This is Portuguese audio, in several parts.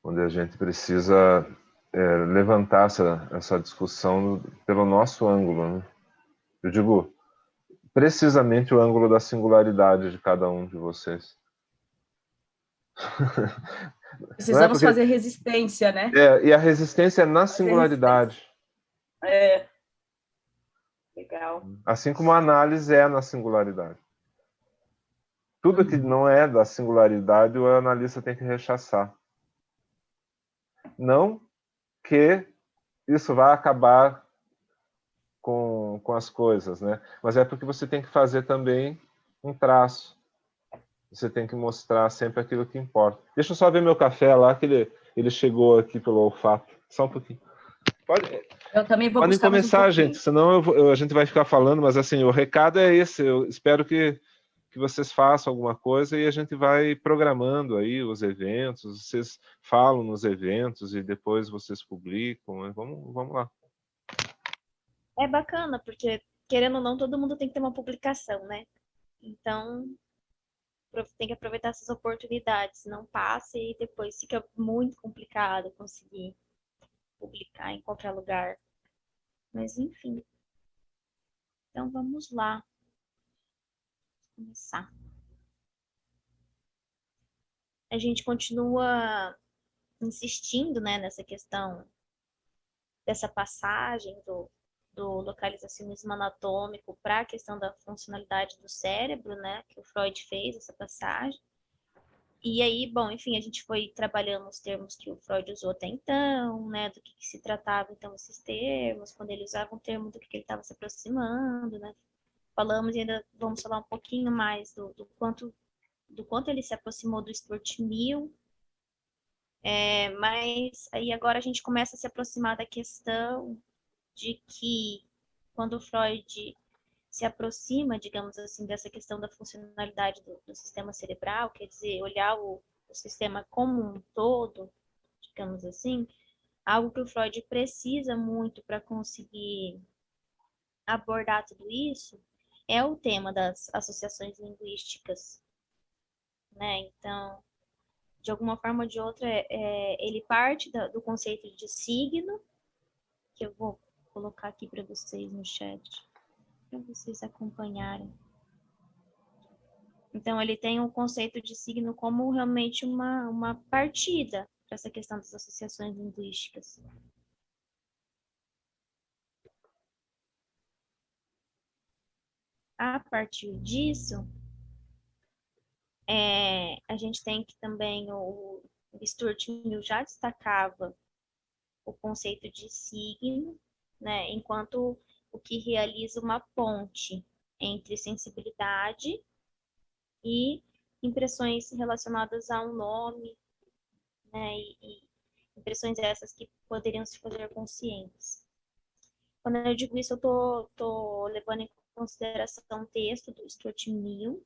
onde a gente precisa levantar essa discussão pelo nosso ângulo, né? Eu digo, precisamente o ângulo da singularidade de cada um de vocês. Precisamos fazer resistência, né? E a resistência é na singularidade. Legal. Assim como a análise é na singularidade. Tudo que não é da singularidade, o analista tem que rechaçar. Não que isso vai acabar com as coisas, né? Mas é porque você tem que fazer também um traço. Você tem que mostrar sempre aquilo que importa. Deixa eu só ver meu café lá, que ele chegou aqui pelo olfato. Só um pouquinho. Eu também vou Podem buscar começar, um gente, senão a gente vai ficar falando, mas assim, o recado é esse. Eu espero que vocês façam alguma coisa e a gente vai programando aí os eventos, vocês falam nos eventos e depois vocês publicam, né? Vamos lá. É bacana, porque, querendo ou não, todo mundo tem que ter uma publicação, né? Então, tem que aproveitar essas oportunidades, não passe e depois fica muito complicado conseguir publicar em qualquer lugar. Mas, enfim. Então, vamos lá. Começar. A gente continua insistindo, né, nessa questão dessa passagem do localizacionismo anatômico para a questão da funcionalidade do cérebro, né, que o Freud fez essa passagem. E aí, bom, enfim, a gente foi trabalhando os termos que o Freud usou até então, né, do que se tratava então esses termos, quando ele usava um termo do que ele estava se aproximando, né. Falamos e ainda vamos falar um pouquinho mais do quanto ele se aproximou do Stuart Mill. Mas aí agora a gente começa a se aproximar da questão de que quando o Freud se aproxima, digamos assim, dessa questão da funcionalidade do sistema cerebral, quer dizer, olhar o sistema como um todo, digamos assim, algo que o Freud precisa muito para conseguir abordar tudo isso é o tema das associações linguísticas, né? Então, de alguma forma ou de outra, ele parte do conceito de signo, que eu vou colocar aqui para vocês no chat, para vocês acompanharem. Então, ele tem o conceito de signo como realmente uma partida para essa questão das associações linguísticas. A partir disso, a gente tem que também, o Stuart Mill já destacava o conceito de signo, né, enquanto o que realiza uma ponte entre sensibilidade e impressões relacionadas a um nome, né, e impressões essas que poderiam se fazer conscientes. Quando eu digo isso, eu tô levando em consideração um texto do Stuart Mill,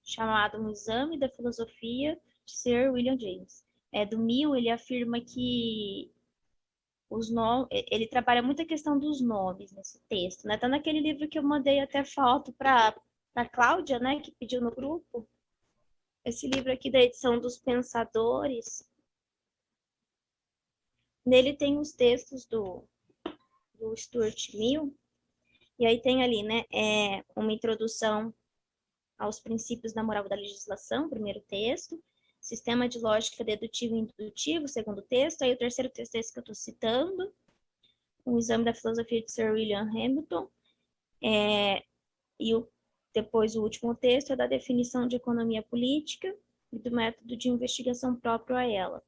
chamado Um Exame da Filosofia de Sir William James. Do Mill, ele afirma que ele trabalha muito a questão dos nomes nesse texto, né? Tá naquele livro que eu mandei até foto para a Cláudia, né, que pediu no grupo. Esse livro aqui da edição dos Pensadores. Nele tem os textos do Stuart Mill, e aí tem ali, né, uma introdução aos princípios da moral da legislação, primeiro texto, sistema de lógica dedutivo e indutivo, segundo texto, aí o terceiro texto é esse que eu estou citando, um exame da filosofia de Sir William Hamilton, depois o último texto é da definição de economia política e do método de investigação próprio a ela.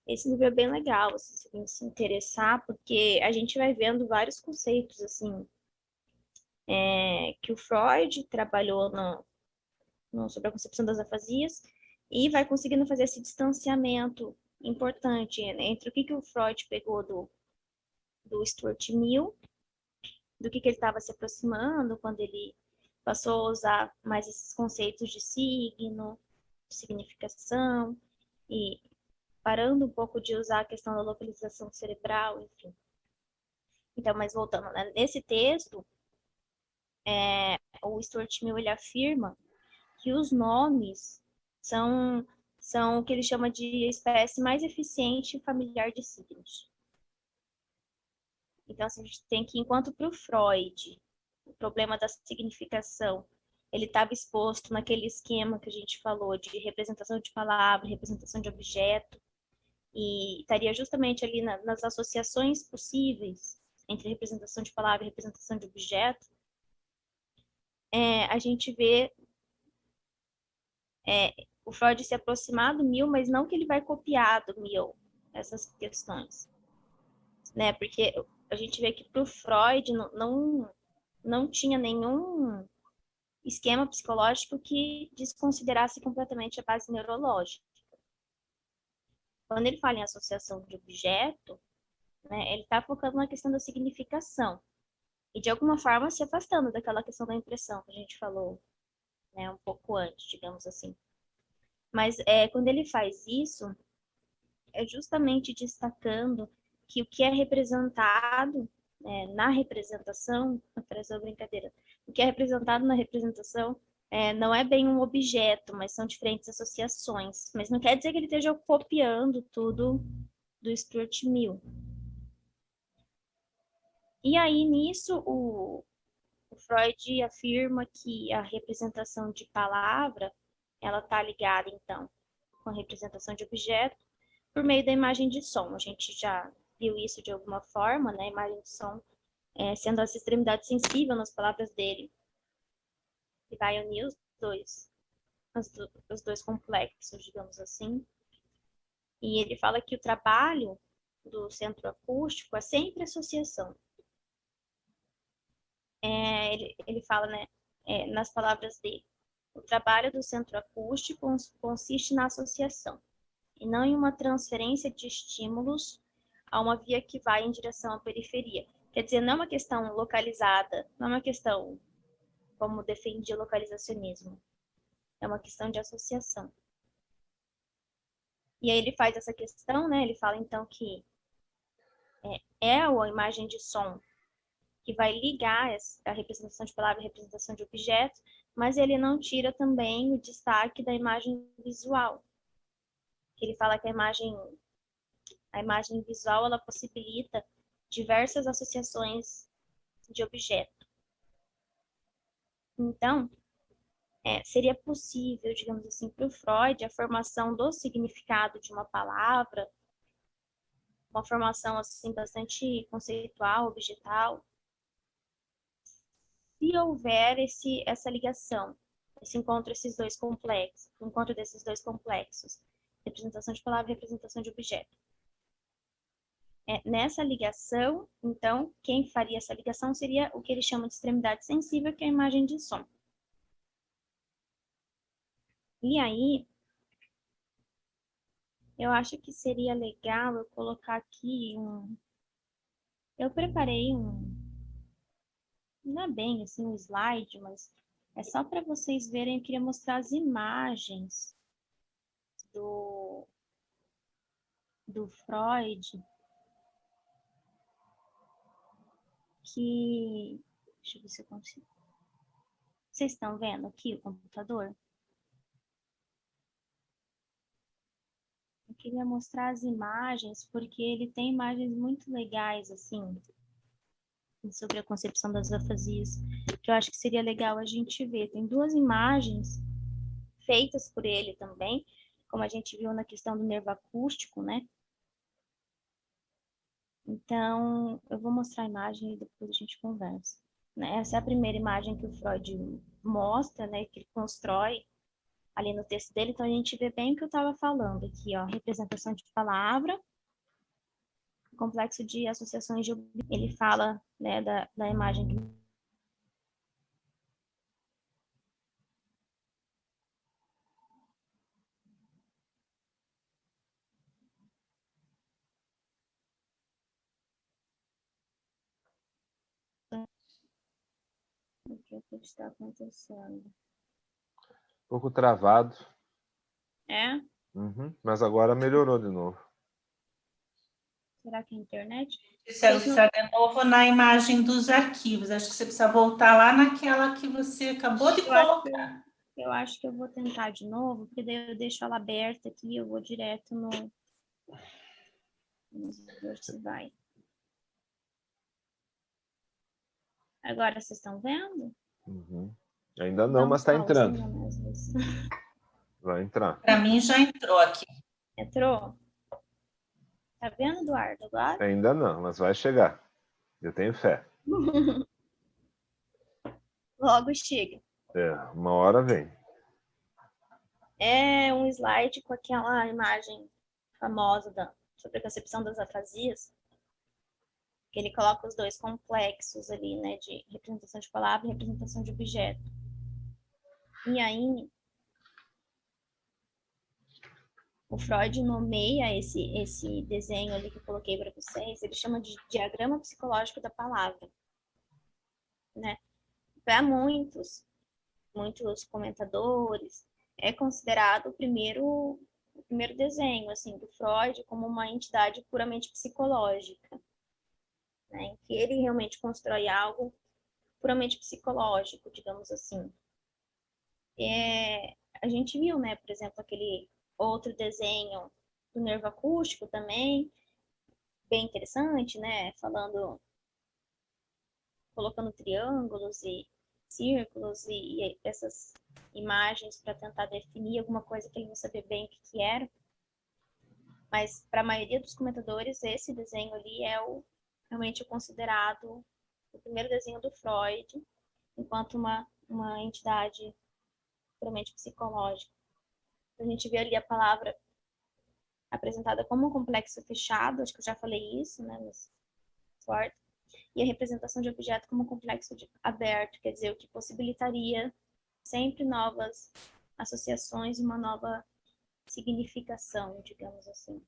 Esse livro é bem legal, assim, se alguém se interessar, porque a gente vai vendo vários conceitos, assim, que o Freud trabalhou sobre a concepção das afasias e vai conseguindo fazer esse distanciamento importante entre o que o Freud pegou do Stuart Mill, do que ele estava se aproximando quando ele passou a usar mais esses conceitos de signo, de significação, e parando um pouco de usar a questão da localização cerebral, enfim. Então, mas voltando, né? Nesse texto, o Stuart Mill ele afirma que os nomes são são o que ele chama de espécie mais eficiente e familiar de signos. Então, assim, a gente tem que, enquanto para o Freud, o problema da significação, ele estava exposto naquele esquema que a gente falou de representação de palavra, representação de objeto, e estaria justamente ali nas associações possíveis entre representação de palavra e representação de objeto, a gente vê o Freud se aproximar do Mill, mas não que ele vai copiar do Mill essas questões, né? Porque a gente vê que para o Freud não tinha nenhum esquema psicológico que desconsiderasse completamente a base neurológica. Quando ele fala em associação de objeto, né, ele está focando na questão da significação e, de alguma forma, se afastando daquela questão da impressão que a gente falou, né, um pouco antes, digamos assim. Mas quando ele faz isso, é justamente destacando que o que é representado na representação, parece uma brincadeira, o que é representado na representação não é bem um objeto, mas são diferentes associações. Mas não quer dizer que ele esteja copiando tudo do Stuart Mill. E aí, nisso, o Freud afirma que a representação de palavra, ela está ligada, então, com a representação de objeto por meio da imagem de som. A gente já viu isso de alguma forma, né? A imagem de som sendo essa extremidade sensível nas palavras dele. E vai unir os dois complexos, digamos assim. E ele fala que o trabalho do centro acústico é sempre associação. Ele fala, né, nas palavras dele, o trabalho do centro acústico consiste na associação, e não em uma transferência de estímulos a uma via que vai em direção à periferia. Quer dizer, não é uma questão localizada, não é uma questão como defende o localizacionismo, é uma questão de associação. E aí ele faz essa questão, né? Ele fala então que a imagem de som que vai ligar a representação de palavra e a representação de objetos, mas ele não tira também o destaque da imagem visual. Ele fala que a imagem visual ela possibilita diversas associações de objeto. Então, seria possível, digamos assim, para o Freud, a formação do significado de uma palavra, uma formação assim bastante conceitual, objetal, se houver essa ligação, esse encontro desses dois complexos, representação de palavra e representação de objeto. Nessa ligação, então, quem faria essa ligação seria o que ele chama de extremidade sensível, que é a imagem de som. E aí, eu acho que seria legal eu colocar aqui eu preparei não é bem assim um slide, mas é só para vocês verem, eu queria mostrar as imagens do Freud, que... Deixa eu ver se eu consigo. Vocês estão vendo aqui o computador? Eu queria mostrar as imagens, porque ele tem imagens muito legais, assim, sobre a concepção das afasias, que eu acho que seria legal a gente ver. Tem duas imagens feitas por ele também, como a gente viu na questão do nervo acústico, né? Então, eu vou mostrar a imagem e depois a gente conversa. Essa é a primeira imagem que o Freud mostra, né, que ele constrói ali no texto dele. Então, a gente vê bem o que eu estava falando aqui, ó, representação de palavra, complexo de associações de... Ele fala, né, da imagem que... O que está acontecendo? Um pouco travado. Uhum, mas agora melhorou de novo. Será que é a internet? Gisele, está de novo na imagem dos arquivos. Acho que você precisa voltar lá naquela que você acabou de colocar. Eu acho que eu vou tentar de novo, porque daí eu deixo ela aberta aqui, eu vou direto no... Vamos ver se vai. Agora vocês estão vendo? Uhum. Ainda não, Dá um mas está entrando. pauzinho, né, às vezes. Vai entrar. Para mim já entrou aqui. Entrou? Tá vendo, Eduardo, agora? Ainda não, mas vai chegar. Eu tenho fé. Logo chega. Uma hora vem. É um slide com aquela imagem famosa sobre a concepção das afasias, que ele coloca os dois complexos ali, né, de representação de palavra e representação de objeto. E aí, o Freud nomeia esse desenho ali que eu coloquei para vocês, ele chama de diagrama psicológico da palavra, né? Para muitos comentadores, é considerado o primeiro desenho, assim, do Freud como uma entidade puramente psicológica, né? Em que ele realmente constrói algo puramente psicológico, digamos assim. A gente viu, né, por exemplo, aquele outro desenho do nervo acústico também, bem interessante, né, colocando triângulos e círculos e essas imagens para tentar definir alguma coisa que ele não sabia bem o que era. Mas para a maioria dos comentadores, esse desenho ali é realmente considerado o primeiro desenho do Freud, enquanto uma entidade puramente psicológica. A gente vê ali a palavra apresentada como um complexo fechado, acho que eu já falei isso, né, mas forte, e a representação de objeto como um complexo aberto, quer dizer, o que possibilitaria sempre novas associações, uma nova significação, digamos assim.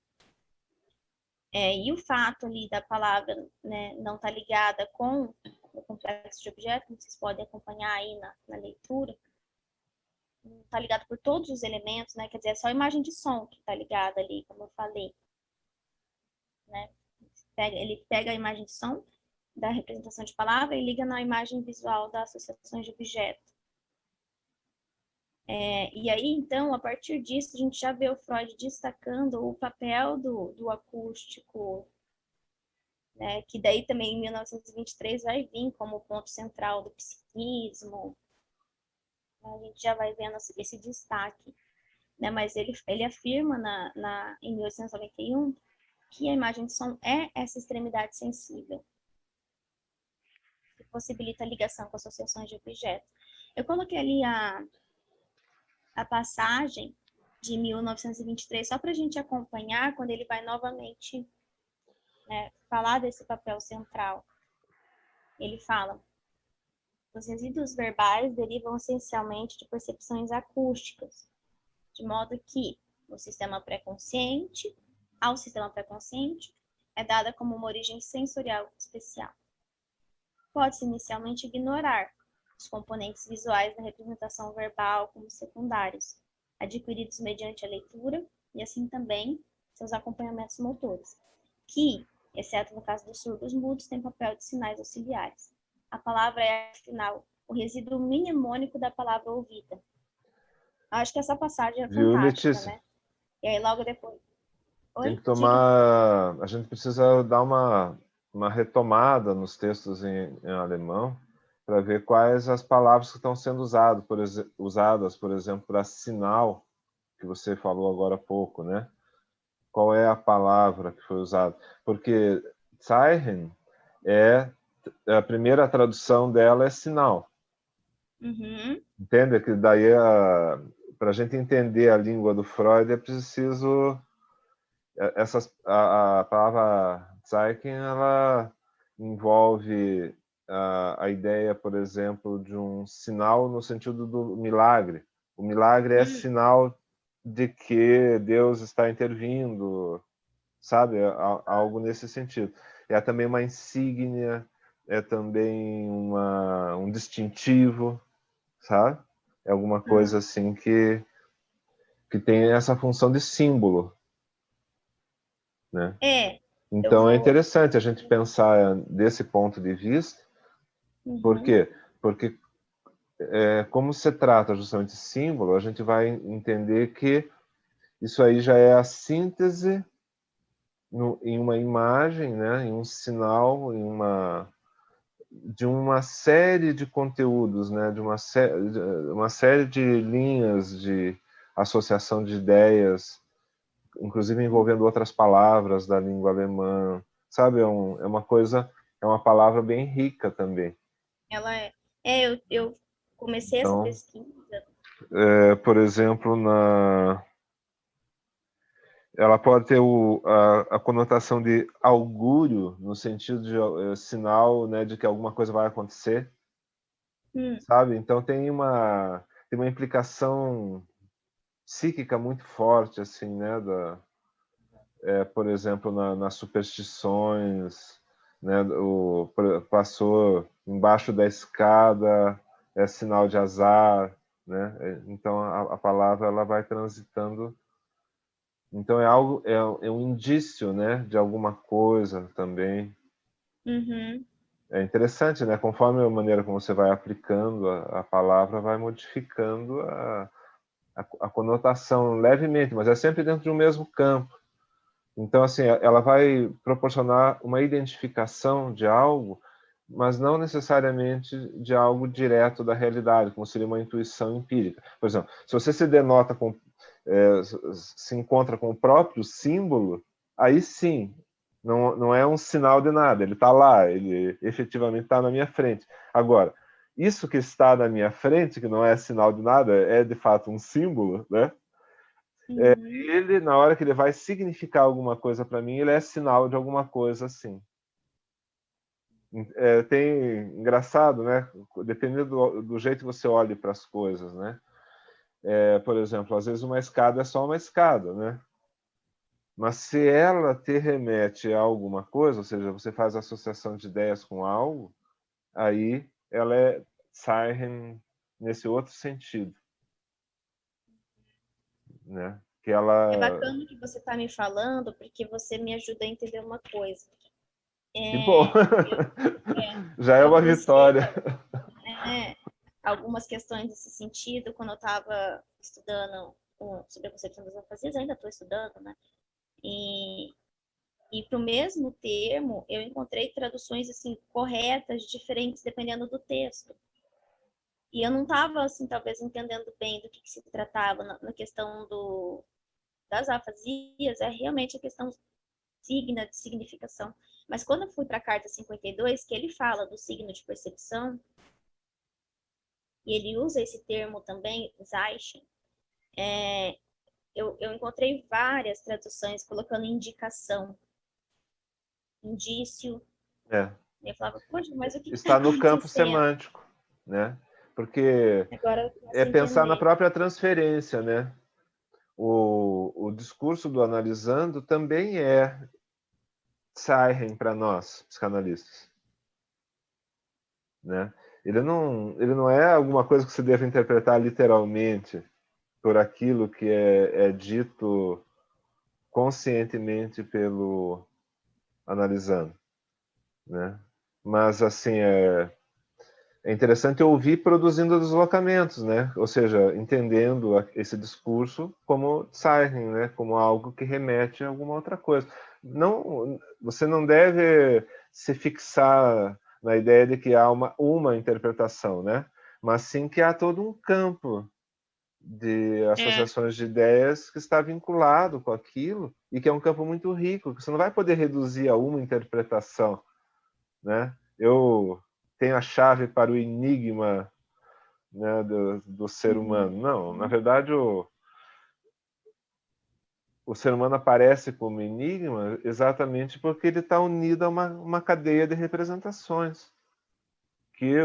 E o fato ali da palavra, né, não estar ligada com o complexo de objeto, como vocês podem acompanhar aí na leitura, não está ligado por todos os elementos, né? Quer dizer, é só a imagem de som que está ligada ali, como eu falei. Né? Ele pega a imagem de som da representação de palavra e liga na imagem visual da associação de objeto. E aí, então, a partir disso, a gente já vê o Freud destacando o papel do acústico, né? Que daí também em 1923 vai vir como ponto central do psiquismo. A gente já vai vendo esse destaque. Né? Mas ele afirma em 1891 que a imagem de som é essa extremidade sensível, que possibilita a ligação com associações de objetos. Eu coloquei ali a passagem de 1923 só para a gente acompanhar quando ele vai novamente, né, falar desse papel central. Ele fala: os resíduos verbais derivam essencialmente de percepções acústicas, de modo que ao sistema pré-consciente é dada como uma origem sensorial especial. Pode-se inicialmente ignorar os componentes visuais da representação verbal como secundários, adquiridos mediante a leitura, e assim também seus acompanhamentos motores, que, exceto no caso dos surdos mudos, têm papel de sinais auxiliares. A palavra é, afinal, o resíduo mnemônico da palavra ouvida. Acho que essa passagem é fantástica, né? E aí, logo depois... Tem que tomar... A gente precisa dar uma retomada nos textos em alemão para ver quais as palavras que estão sendo usadas, por exemplo, para sinal, que você falou agora há pouco, né? Qual é a palavra que foi usada? Porque Zeichen a primeira tradução dela é sinal. Uhum. Entende? Que daí, para a gente entender a língua do Freud, é preciso... A palavra Zeichen, ela envolve a ideia, por exemplo, de um sinal no sentido do milagre. O milagre é sinal de que Deus está intervindo, sabe? Algo nesse sentido. É também uma insígnia, é também um distintivo, sabe? É alguma coisa assim que tem essa função de símbolo, né? Então é interessante a gente pensar desse ponto de vista. Por quê? Porque como se trata justamente de símbolo, a gente vai entender que isso aí já é a síntese em uma imagem, né, em um sinal, de uma série de conteúdos, né, de uma série de linhas de associação de ideias, inclusive envolvendo outras palavras da língua alemã, sabe? É uma palavra bem rica também. Ela eu comecei essa Então, pesquisa. por exemplo, ela pode ter a conotação de augúrio, no sentido de sinal, né, de que alguma coisa vai acontecer, sabe? Então tem uma implicação psíquica muito forte, assim, né, por exemplo, nas superstições, né, passou embaixo da escada, é sinal de azar, né? Então a palavra ela vai transitando. Então é um indício, né, de alguma coisa também. Uhum. É interessante, né? Conforme a maneira como você vai aplicando a palavra, vai modificando a conotação levemente, mas é sempre dentro de um mesmo campo. Então, assim, ela vai proporcionar uma identificação de algo, mas não necessariamente de algo direto da realidade, como seria uma intuição empírica. Por exemplo, se você se encontra com o próprio símbolo, aí sim, não é um sinal de nada, ele está lá, ele efetivamente está na minha frente. Agora, isso que está na minha frente, que não é sinal de nada, é de fato um símbolo, né? Ele, na hora que ele vai significar alguma coisa para mim, ele é sinal de alguma coisa, assim. Engraçado, né? Dependendo do jeito que você olhe para as coisas, né? Por exemplo, às vezes uma escada é só uma escada, né? Mas se ela te remete a alguma coisa, ou seja, você faz associação de ideias com algo, aí ela é Zeichen nesse outro sentido, né? Que É ela... bacana que você está me falando, porque você me ajuda a entender uma coisa. Que bom! Já é Eu uma busquei, vitória. né, algumas questões nesse sentido quando eu estava estudando sobre a concepção das afasias, ainda estou estudando, né? E para o mesmo termo, eu encontrei traduções assim corretas, diferentes, dependendo do texto. E eu não estava, assim, talvez entendendo bem do que se tratava na questão das afasias, é realmente a questão signa de significação. Mas quando eu fui para a carta 52, que ele fala do signo de percepção, e ele usa esse termo também, Zeichen, eu encontrei várias traduções colocando indicação, indício. É. Eu falava, poxa, mas o que está Está no campo acontecendo? semântico, né? Porque Agora eu é começo a pensar na entender. própria transferência, né? O discurso do analisando também é Zeichen para nós, psicanalistas, né? Ele não é alguma coisa que se deve interpretar literalmente por aquilo que é dito conscientemente pelo analisando, né? Mas assim é interessante ouvir produzindo deslocamentos, né? Ou seja, entendendo esse discurso como Zeichen, né? Como algo que remete a alguma outra coisa. Não, você não deve se fixar na ideia de que há uma interpretação, né? Mas sim que há todo um campo de associações de ideias que está vinculado com aquilo e que é um campo muito rico, que você não vai poder reduzir a uma interpretação, né? Eu tenho a chave para o enigma, né, do ser humano. Não, na verdade o ser humano aparece como enigma exatamente porque ele está unido a uma cadeia de representações que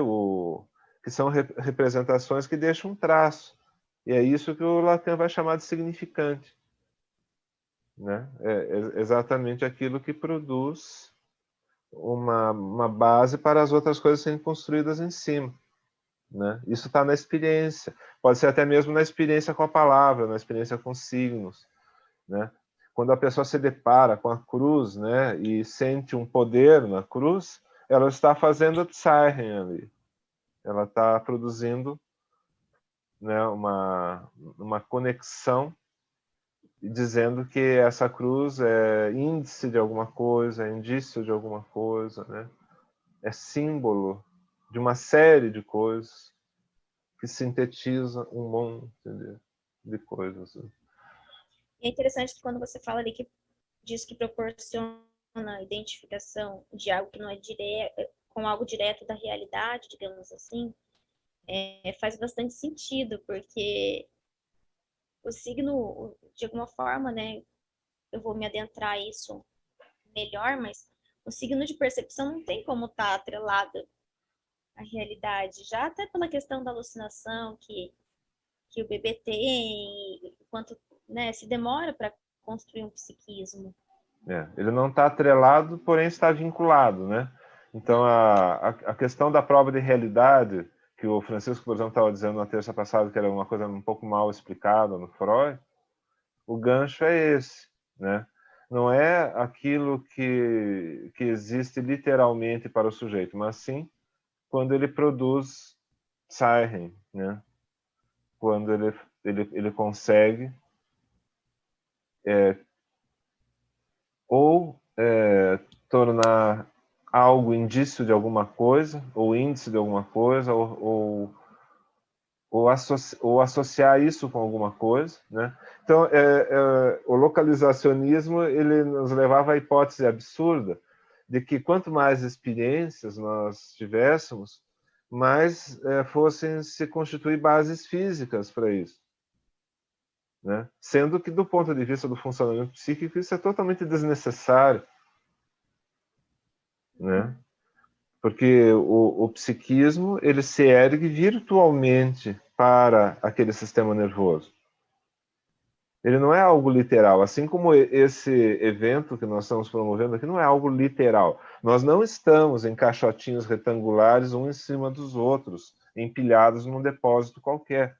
são representações que deixam um traço. E é isso que o Lacan vai chamar de significante, né? É exatamente aquilo que produz uma base para as outras coisas serem construídas em cima, né? Isso está na experiência, pode ser até mesmo na experiência com a palavra, na experiência com signos, né? Quando a pessoa se depara com a cruz, né, e sente um poder na cruz, ela está fazendo Zeichen ali, ela está produzindo né, uma conexão dizendo que essa cruz é índice de alguma coisa, é indício de alguma coisa, né? É símbolo de uma série de coisas que sintetiza um monte de coisas. E é interessante que quando você fala ali que diz que proporciona a identificação de algo que não é direto, com algo direto da realidade, digamos assim, faz bastante sentido, porque o signo, de alguma forma, né, eu vou me adentrar a isso melhor, mas o signo de percepção não tem como estar atrelado à realidade, já até pela questão da alucinação que o bebê tem, quanto, né, se demora para construir um psiquismo. Ele não está atrelado, porém está vinculado, né? Então, a questão da prova de realidade, que o Francisco, por exemplo, estava dizendo na terça passada, que era uma coisa um pouco mal explicada no Freud, o gancho é esse, né? Não é aquilo que existe literalmente para o sujeito, mas sim quando ele produz Siren, né? Quando ele consegue ou tornar algo indício de alguma coisa, ou índice de alguma coisa, ou associar isso com alguma coisa, né? Então, o localizacionismo ele nos levava à hipótese absurda de que quanto mais experiências nós tivéssemos, mais fossem se constituir bases físicas para isso, né? Sendo que, do ponto de vista do funcionamento psíquico, isso é totalmente desnecessário, né? Porque o psiquismo ele se ergue virtualmente para aquele sistema nervoso. Ele não é algo literal, assim como esse evento que nós estamos promovendo aqui não é algo literal. Nós não estamos em caixotinhos retangulares um em cima dos outros, empilhados num depósito qualquer,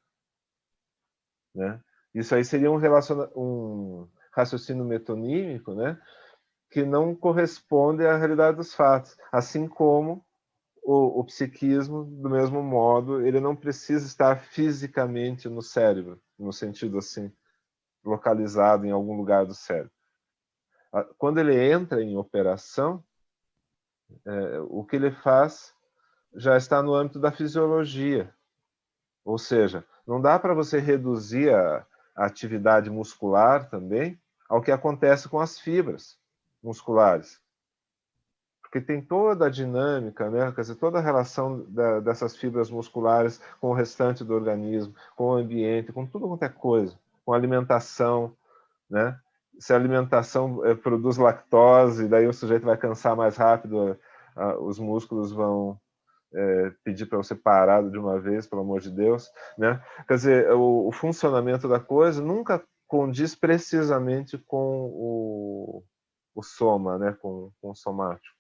né? Isso aí seria um raciocínio metonímico, né? Que não corresponde à realidade dos fatos, assim como o psiquismo, do mesmo modo, ele não precisa estar fisicamente no cérebro, no sentido assim, localizado em algum lugar do cérebro. Quando ele entra em operação, o que ele faz já está no âmbito da fisiologia. Ou seja, não dá para você reduzir a atividade muscular também ao que acontece com as fibras musculares. Porque tem toda a dinâmica, né? Quer dizer, toda a relação dessas fibras musculares com o restante do organismo, com o ambiente, com tudo quanto é coisa, com a alimentação, né? Se a alimentação produz lactose, daí o sujeito vai cansar mais rápido, os músculos vão pedir para você parar de uma vez, pelo amor de Deus, né? Quer dizer, o funcionamento da coisa nunca condiz precisamente com o soma, né? Com o somático.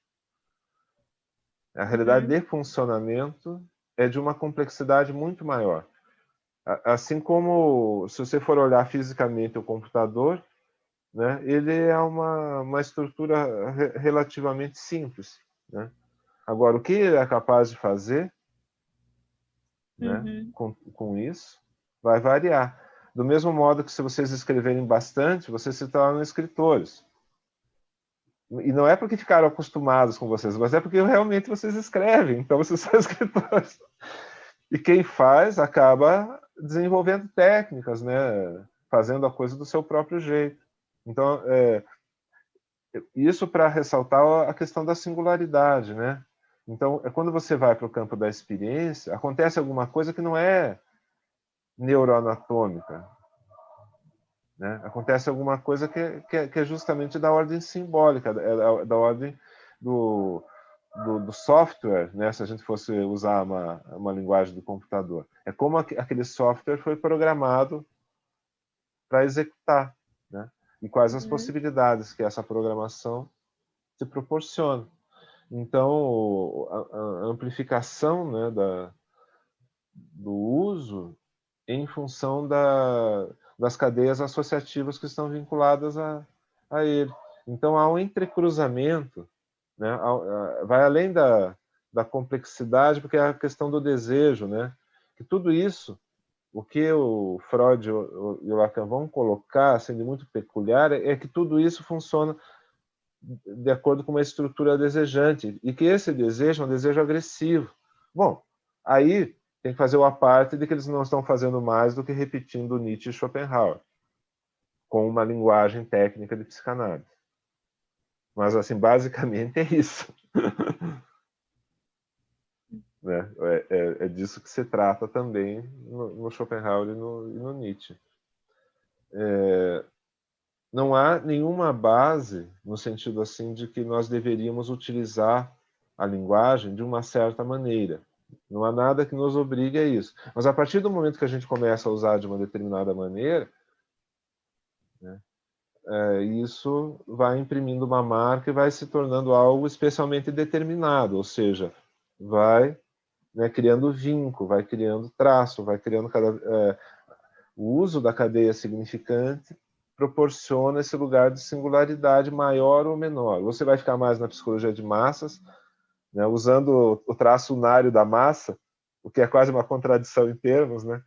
A realidade de funcionamento é de uma complexidade muito maior. Assim como, se você for olhar fisicamente o computador, né, ele é uma estrutura relativamente simples, né? Agora, o que ele é capaz de fazer, né, com isso vai variar. Do mesmo modo que, se vocês escreverem bastante, vocês se tornam escritores. E não é porque ficaram acostumados com vocês, mas é porque realmente vocês escrevem, então vocês são escritores. E quem faz acaba desenvolvendo técnicas, né? Fazendo a coisa do seu próprio jeito. Então, isso para ressaltar a questão da singularidade, né? Então, quando você vai para o campo da experiência, acontece alguma coisa que não é neuroanatômica, né? Acontece alguma coisa que é justamente da ordem simbólica, da ordem do software, né? Se a gente fosse usar uma linguagem do computador. É como aquele software foi programado para executar, né? E quais as possibilidades que essa programação te proporciona. Então, a amplificação, né, do uso em função das cadeias associativas que estão vinculadas a ele. Então, há um entrecruzamento, né? Vai além da complexidade, porque é a questão do desejo, né? Que tudo isso, o que o Freud e o Lacan vão colocar, sendo muito peculiar, é que tudo isso funciona de acordo com uma estrutura desejante, e que esse desejo é um desejo agressivo. Bom, aí tem que fazer o à parte de que eles não estão fazendo mais do que repetindo Nietzsche e Schopenhauer, com uma linguagem técnica de psicanálise. Mas, assim, basicamente é isso. Né? É disso que se trata também no Schopenhauer e no Nietzsche. Não há nenhuma base no sentido assim de que nós deveríamos utilizar a linguagem de uma certa maneira. Não há nada que nos obrigue a isso. Mas a partir do momento que a gente começa a usar de uma determinada maneira, né, isso vai imprimindo uma marca e vai se tornando algo especialmente determinado, ou seja, vai, né, criando vínculo, vai criando traço, vai criando o uso da cadeia significante proporciona esse lugar de singularidade maior ou menor. Você vai ficar mais na psicologia de massas, né, usando o traço unário da massa, o que é quase uma contradição em termos, né?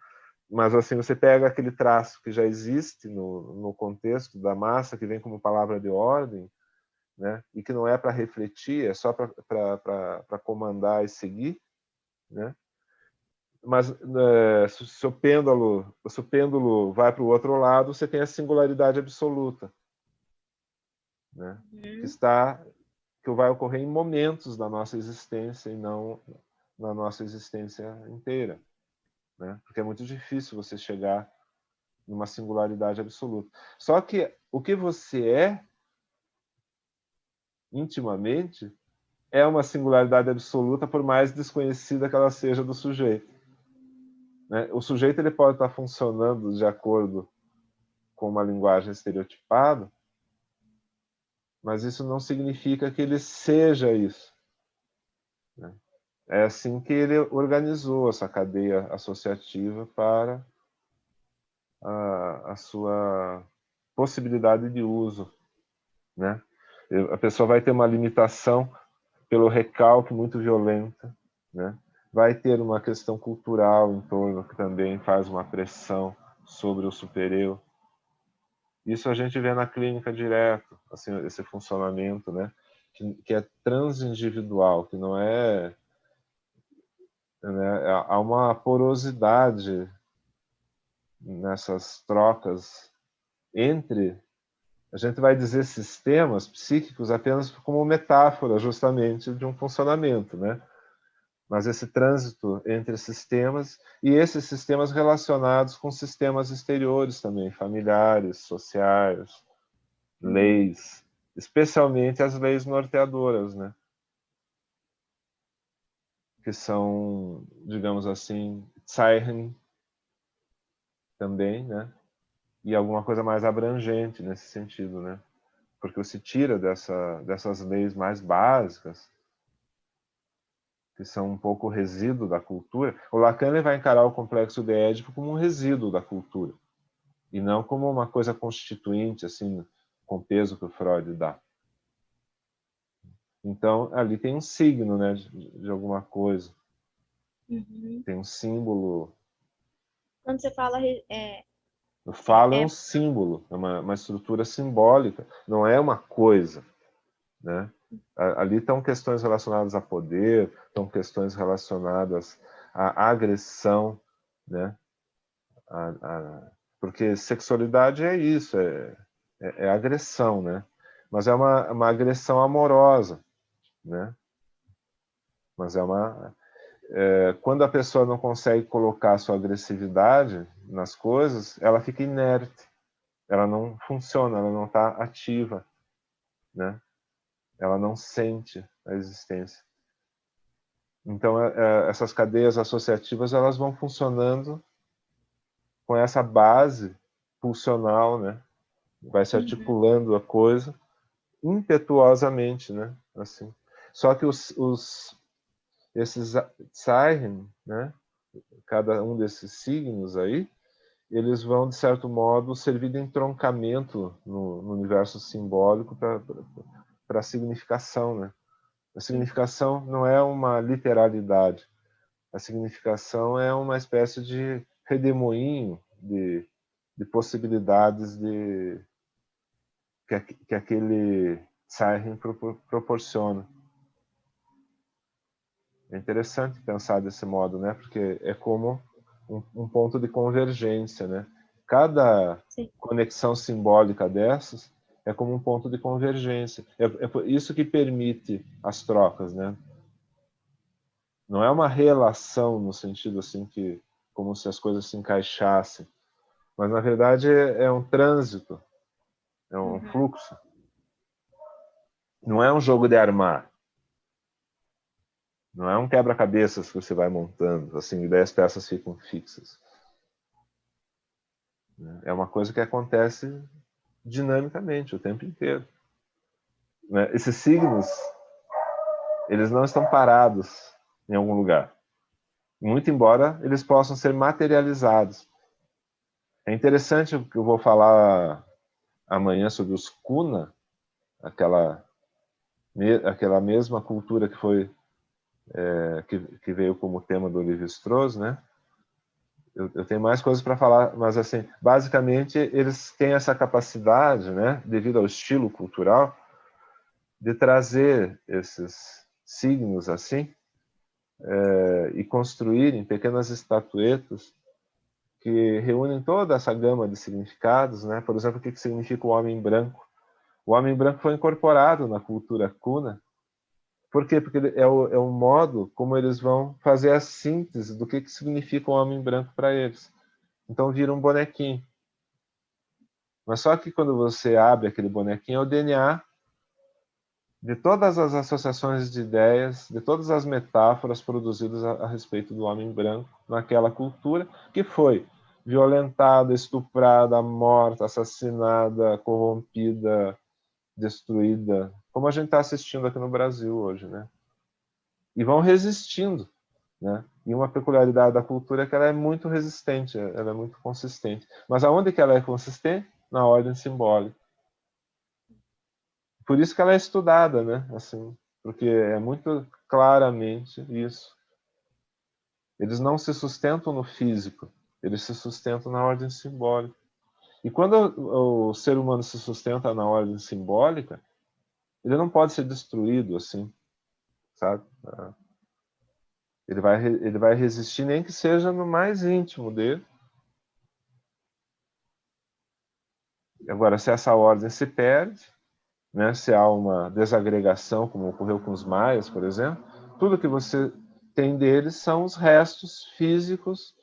Mas assim, você pega aquele traço que já existe no contexto da massa, que vem como palavra de ordem, né, e que não é para refletir, é só para comandar e seguir, né? Mas se o pêndulo vai para o outro lado, você tem a singularidade absoluta, né? Que vai ocorrer em momentos da nossa existência e não na nossa existência inteira, né? Porque é muito difícil você chegar numa singularidade absoluta. Só que o que você é intimamente é uma singularidade absoluta, por mais desconhecida que ela seja do sujeito. Né? O sujeito ele pode estar funcionando de acordo com uma linguagem estereotipada, mas isso não significa que ele seja isso. Né? É assim que ele organizou essa cadeia associativa para a sua possibilidade de uso. Né? A pessoa vai ter uma limitação pelo recalque muito violenta, né? Vai ter uma questão cultural em torno que também faz uma pressão sobre o supereu. Isso a gente vê na clínica direto, assim, esse funcionamento, né? Que é transindividual, que não é, né? Há uma porosidade nessas trocas entre, a gente vai dizer sistemas psíquicos apenas como metáfora justamente de um funcionamento, né? Mas esse trânsito entre sistemas e esses sistemas relacionados com sistemas exteriores também, familiares, sociais, leis, especialmente as leis norteadoras, né? Que são, digamos assim, Zeichen também, né? E alguma coisa mais abrangente nesse sentido, né? Porque se tira dessas leis mais básicas, que são um pouco o resíduo da cultura. O Lacan ele vai encarar o complexo de Édipo como um resíduo da cultura, e não como uma coisa constituinte, assim, com peso que o Freud dá. Então, ali tem um signo, né, de alguma coisa. Uhum. Tem um símbolo. Quando você fala... O falo é um símbolo, é uma estrutura simbólica, não é uma coisa. Né? Ali estão questões relacionadas a poder, estão questões relacionadas à agressão, né? Porque sexualidade é isso, é agressão, né? Mas é uma agressão amorosa, né? Mas quando a pessoa não consegue colocar a sua agressividade nas coisas, ela fica inerte, ela não funciona, ela não está ativa, né? Ela não sente a existência. Então, essas cadeias associativas elas vão funcionando com essa base pulsional, né? Vai se articulando a coisa impetuosamente, né? Assim. Só que esses Zeichen, né? Cada um desses signos aí, eles vão, de certo modo, servir de entroncamento no universo simbólico para a significação, né? A significação não é uma literalidade. A significação é uma espécie de redemoinho de possibilidades que aquele Zeichen proporciona. É interessante pensar desse modo, né? Porque é como um ponto de convergência, né? Cada conexão simbólica dessas é como um ponto de convergência. É isso que permite as trocas, né? Não é uma relação no sentido assim que como se as coisas se encaixassem, mas na verdade é um trânsito, é um fluxo. Não é um jogo de armar. Não é um quebra-cabeças que você vai montando, assim, 10 peças ficam fixas. É uma coisa que acontece dinamicamente o tempo inteiro. Esses signos, eles não estão parados em algum lugar. Muito embora eles possam ser materializados. É interessante o que eu vou falar amanhã sobre os Kuna, aquela mesma cultura que foi que veio como tema do Lévi-Strauss, né? Eu tenho mais coisas para falar, mas assim, basicamente eles têm essa capacidade, né, devido ao estilo cultural, de trazer esses signos assim e construírem pequenas estatuetas que reúnem toda essa gama de significados, né? Por exemplo, o que significa o homem branco? O homem branco foi incorporado na cultura Kuna. Por quê? Porque é o modo como eles vão fazer a síntese do que significa o homem branco para eles. Então vira um bonequinho. Mas só que quando você abre aquele bonequinho, é o DNA de todas as associações de ideias, de todas as metáforas produzidas a respeito do homem branco naquela cultura, que foi violentada, estuprada, morta, assassinada, corrompida, destruída, como a gente está assistindo aqui no Brasil hoje, né? E vão resistindo, né? E uma peculiaridade da cultura é que ela é muito resistente, ela é muito consistente. Mas aonde que ela é consistente? Na ordem simbólica. Por isso que ela é estudada, né? Assim, porque é muito claramente isso. Eles não se sustentam no físico, eles se sustentam na ordem simbólica. E quando o ser humano se sustenta na ordem simbólica, ele não pode ser destruído assim, sabe? Ele vai resistir nem que seja no mais íntimo dele. Agora, se essa ordem se perde, né, se há uma desagregação, como ocorreu com os maias, por exemplo, tudo que você tem deles são os restos físicos,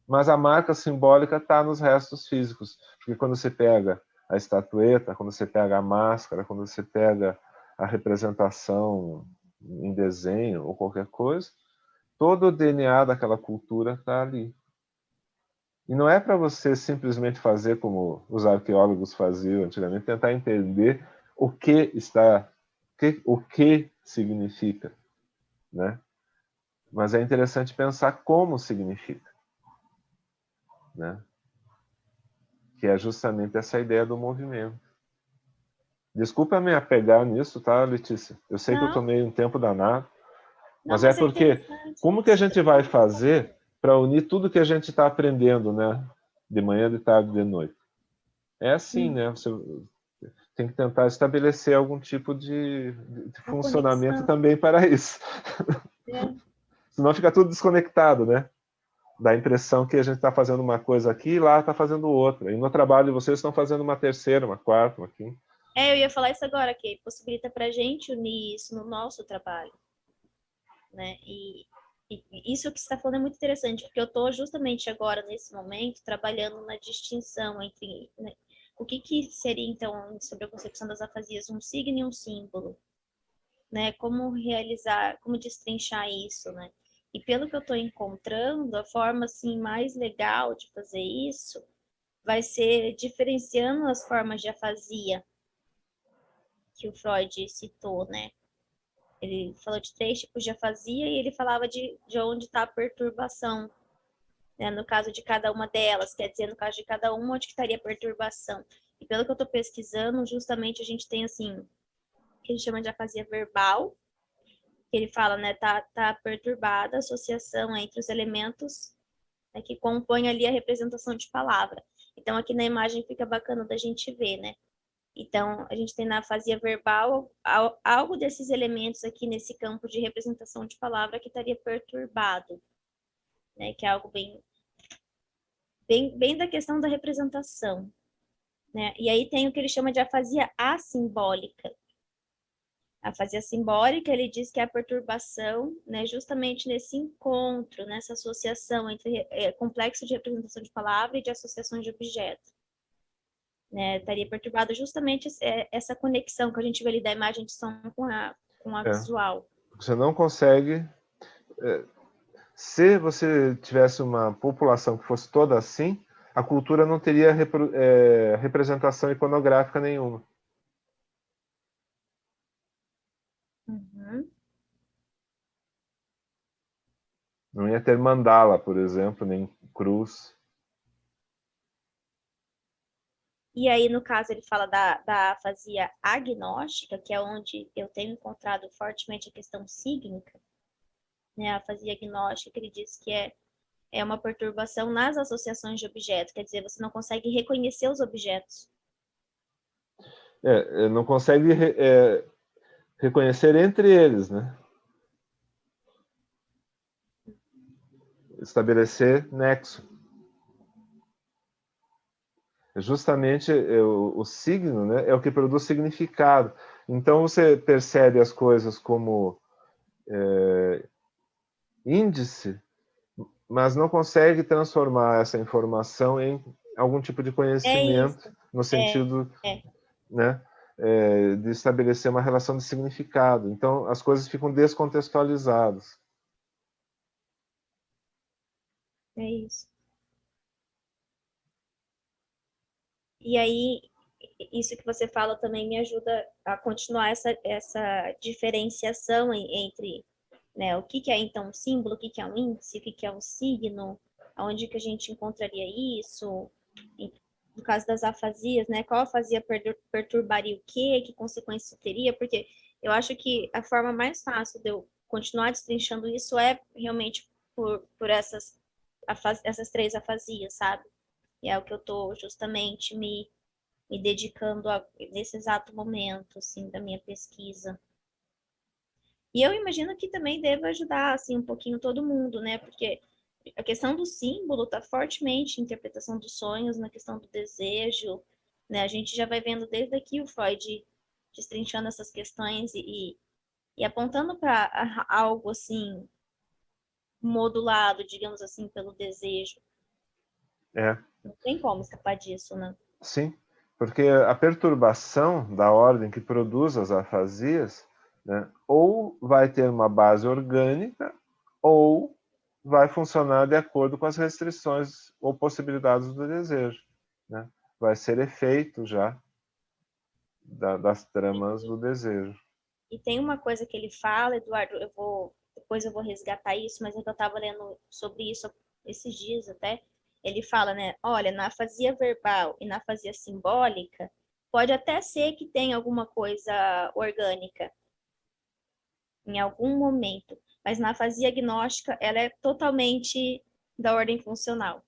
mas a marca simbólica está nos restos físicos. Porque quando você pega a estatueta, quando você pega a máscara, quando você pega a representação em desenho ou qualquer coisa, todo o DNA daquela cultura está ali. E não é para você simplesmente fazer como os arqueólogos faziam antigamente, tentar entender o que significa, né? Mas é interessante pensar como significa, né? Que é justamente essa ideia do movimento. Desculpa me apegar nisso, tá, Letícia? Eu sei que eu tomei um tempo danado, mas é porque como que a gente vai fazer para unir tudo que a gente está aprendendo, né? De manhã, de tarde, de noite. É assim, né? Você tem que tentar estabelecer algum tipo de funcionamento também para isso. Senão fica tudo desconectado, né? Dá a impressão que a gente está fazendo uma coisa aqui e lá está fazendo outra. E no trabalho vocês estão fazendo uma terceira, uma quarta, uma quinta. Eu ia falar isso agora, que possibilita para a gente unir isso no nosso trabalho, né? E isso que você está falando é muito interessante, porque eu estou justamente agora, nesse momento, trabalhando na distinção entre, né, o que seria, então, sobre a concepção das afasias, um signo e um símbolo, né? Como realizar, como destrinchar isso, né? E pelo que eu estou encontrando, a forma, assim, mais legal de fazer isso vai ser diferenciando as formas de afasia que o Freud citou, né? Ele falou de 3 tipos de afasia e ele falava de onde está a perturbação, né? No caso de cada uma delas, quer dizer, no caso de cada uma, onde que estaria a perturbação. E pelo que eu estou pesquisando, justamente a gente tem, assim, que a gente chama de afasia verbal, que ele fala, né, tá perturbada a associação entre os elementos né, que compõem ali a representação de palavra. Então, aqui na imagem fica bacana da gente ver, né? Então, a gente tem na afasia verbal algo desses elementos aqui nesse campo de representação de palavra que estaria perturbado, né? Que é algo bem da questão da representação, né? E aí tem o que ele chama de afasia assimbólica. A afasia simbólica, ele diz que é a perturbação, né, justamente nesse encontro, nessa associação entre complexo de representação de palavra e de associação de objeto. Né, estaria perturbado justamente essa conexão que a gente vê ali da imagem de som com a visual. Você não consegue... Se você tivesse uma população que fosse toda assim, a cultura não teria representação iconográfica nenhuma. Uhum. Não ia ter mandala, por exemplo, nem cruz. E aí, no caso, ele fala da afasia agnóstica, que é onde eu tenho encontrado fortemente a questão sígnica, né? A afasia agnóstica, que ele diz que é uma perturbação nas associações de objetos, quer dizer, você não consegue reconhecer os objetos. Não consegue reconhecer entre eles, né? Estabelecer nexo. Justamente o signo, né, é o que produz significado. Então você percebe as coisas como índice, mas não consegue transformar essa informação em algum tipo de conhecimento no sentido, né, de estabelecer uma relação de significado. Então as coisas ficam descontextualizadas. É isso. E aí, isso que você fala também me ajuda a continuar essa diferenciação entre, né, o que é então um símbolo, o que é um índice, o que é um signo, aonde que a gente encontraria isso, no caso das afasias, né, qual afasia perturbaria o quê, que consequências teria, porque eu acho que a forma mais fácil de eu continuar destrinchando isso é realmente por essas três afasias, sabe? E é o que eu estou justamente me dedicando nesse exato momento, assim, da minha pesquisa. E eu imagino que também deva ajudar, assim, um pouquinho todo mundo, né? Porque a questão do símbolo está fortemente em interpretação dos sonhos, na questão do desejo, né? A gente já vai vendo desde aqui o Freud destrinchando essas questões e apontando para algo, assim, modulado, digamos assim, pelo desejo. Não tem como escapar disso, né? Sim, porque a perturbação da ordem que produz as afasias, né, ou vai ter uma base orgânica, ou vai funcionar de acordo com as restrições ou possibilidades do desejo. Né? Vai ser efeito já das tramas do desejo. E tem uma coisa que ele fala, Eduardo, depois eu vou resgatar isso, mas é que eu estava lendo sobre isso esses dias até. Ele fala, né? Olha, na afasia verbal e na afasia simbólica, pode até ser que tenha alguma coisa orgânica em algum momento, mas na afasia agnóstica, ela é totalmente da ordem funcional.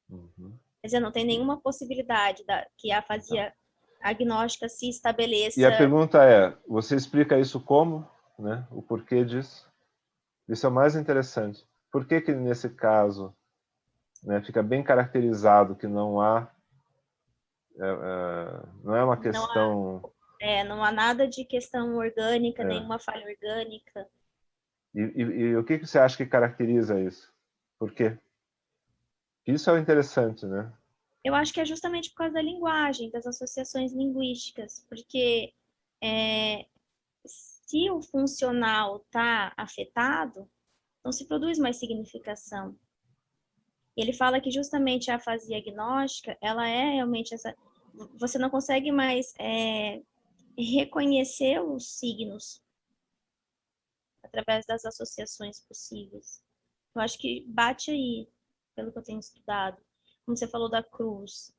Uhum. Quer dizer, não tem nenhuma possibilidade que a afasia agnóstica se estabeleça. E a pergunta é, você explica isso como? Né? O porquê disso? Isso é o mais interessante. Por que nesse caso, né, fica bem caracterizado que não há... não é uma questão... Não há nada de questão orgânica, nenhuma falha orgânica. E o que você acha que caracteriza isso? Por quê? Isso é o interessante, né? Eu acho que é justamente por causa da linguagem, das associações linguísticas, porque se o funcional está afetado, não se produz mais significação. Ele fala que justamente a afasia agnóstica, ela é realmente essa... Você não consegue mais reconhecer os signos através das associações possíveis. Eu acho que bate aí, pelo que eu tenho estudado. Como você falou da cruz,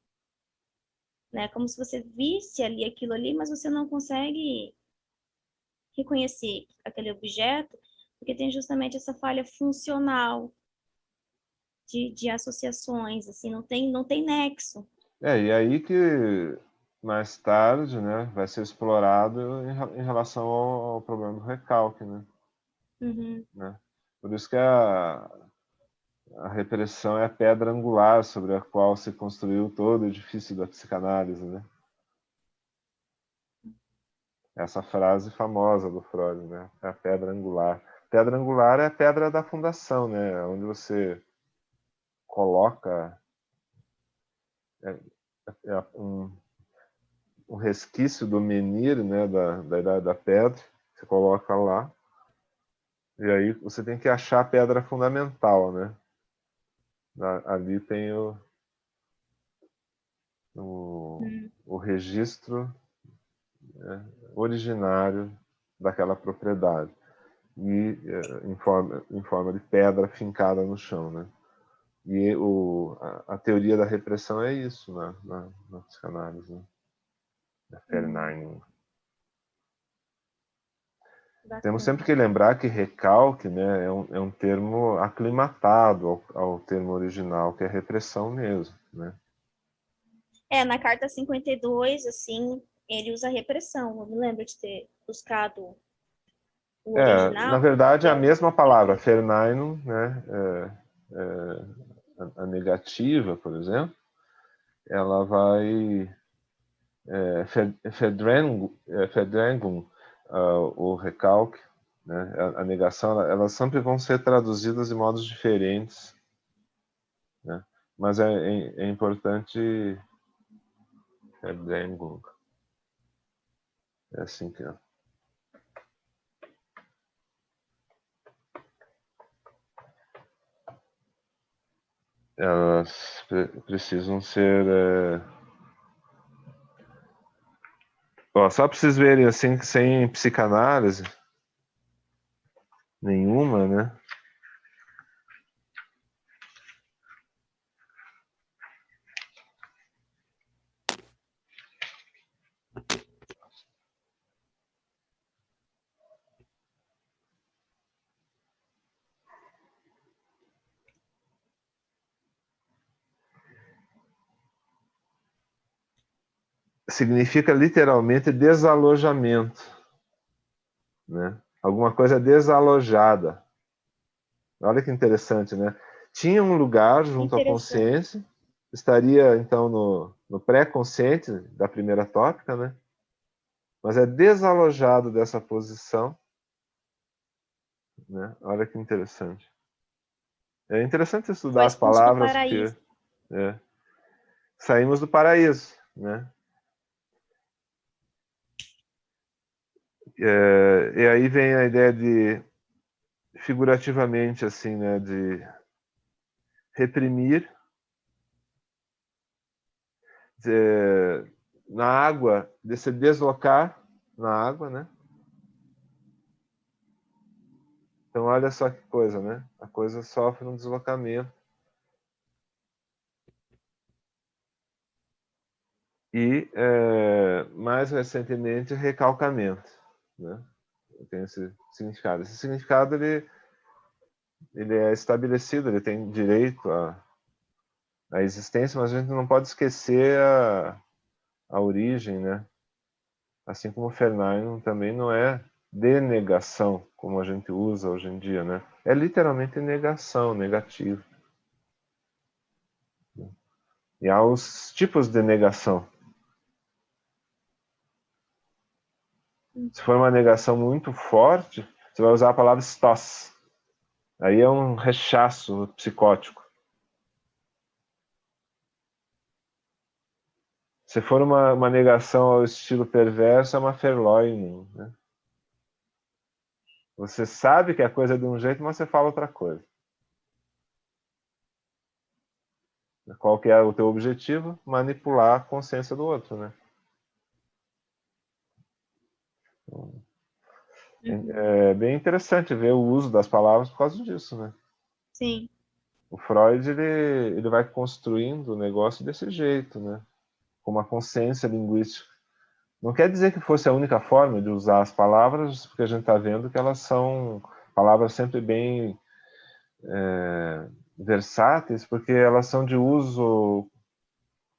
né? Como se você visse ali aquilo ali, mas você não consegue reconhecer aquele objeto, porque tem justamente essa falha funcional, de associações, assim, não tem nexo. E aí que mais tarde, né, vai ser explorado em relação ao problema do recalque, né? Uhum. Né? Por isso que a repressão é a pedra angular sobre a qual se construiu todo o edifício da psicanálise, né? Essa frase famosa do Freud, né? É a pedra angular. Pedra angular é a pedra da fundação, né? Onde você coloca um resquício do menir, né? Da idade da pedra. Você coloca lá. E aí você tem que achar a pedra fundamental, né? Ali tem o registro, né, originário daquela propriedade. E em forma de pedra fincada no chão, né? E a teoria da repressão é isso na psicanálise, né? Da Fernand. Temos sempre que lembrar que recalque, né, é um termo aclimatado ao termo original, que é repressão mesmo, né? Na carta 52, assim, ele usa repressão. Eu me lembro de ter buscado o Na original. verdade, é a mesma palavra, Fernand, né, a negativa, por exemplo, ela vai Verdrängung, o recalque, né, a negação, elas sempre vão ser traduzidas de modos diferentes, né? Mas é importante Verdrängung. É assim que é. Elas precisam ser... só para vocês verem, assim, que sem psicanálise nenhuma, né? Significa literalmente desalojamento, né? Alguma coisa desalojada. Olha que interessante, né? Tinha um lugar junto à consciência, estaria então no pré-consciente da primeira tópica, né? Mas é desalojado dessa posição, né? Olha que interessante. É interessante estudar Foi as expulso do palavras, porque paraíso. saímos do paraíso, né? E aí vem a ideia de, figurativamente, assim, né? De reprimir, na água, de se deslocar na água, né? Então, olha só que coisa, né? A coisa sofre um deslocamento. E, mais recentemente, recalcamento, né? Tem esse significado. Esse significado, ele é estabelecido, ele tem direito à existência, mas a gente não pode esquecer a origem, né? Assim como o Fernand também não é denegação, como a gente usa hoje em dia, né? É literalmente negação, negativo. E há os tipos de negação. Se for uma negação muito forte, você vai usar a palavra stos. Aí é um rechaço psicótico. Se for uma negação ao estilo perverso, é uma Verleugnung, né? Você sabe que a coisa é de um jeito, mas você fala outra coisa. Qual que é o teu objetivo? Manipular a consciência do outro, né? É bem interessante ver o uso das palavras por causa disso, né? Sim. O Freud, ele vai construindo o negócio desse jeito, né? Com uma consciência linguística. Não quer dizer que fosse a única forma de usar as palavras, porque a gente está vendo que elas são palavras sempre bem versáteis porque elas são de uso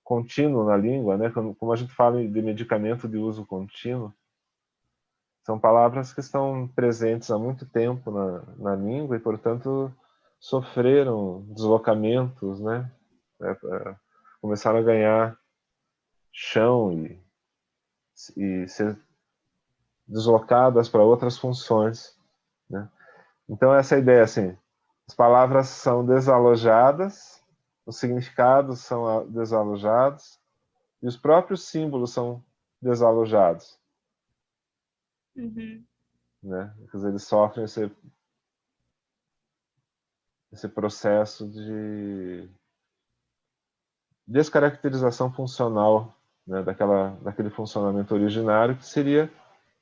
contínuo na língua, né? Como a gente fala de medicamento de uso contínuo, são palavras que estão presentes há muito tempo na língua e, portanto, sofreram deslocamentos, né? Começaram a ganhar chão e ser deslocadas para outras funções, né? Então, essa ideia, assim, as palavras são desalojadas, os significados são desalojados e os próprios símbolos são desalojados. Uhum. Né? Quer dizer, eles sofrem esse processo de descaracterização funcional, né? Daquele funcionamento originário, que seria,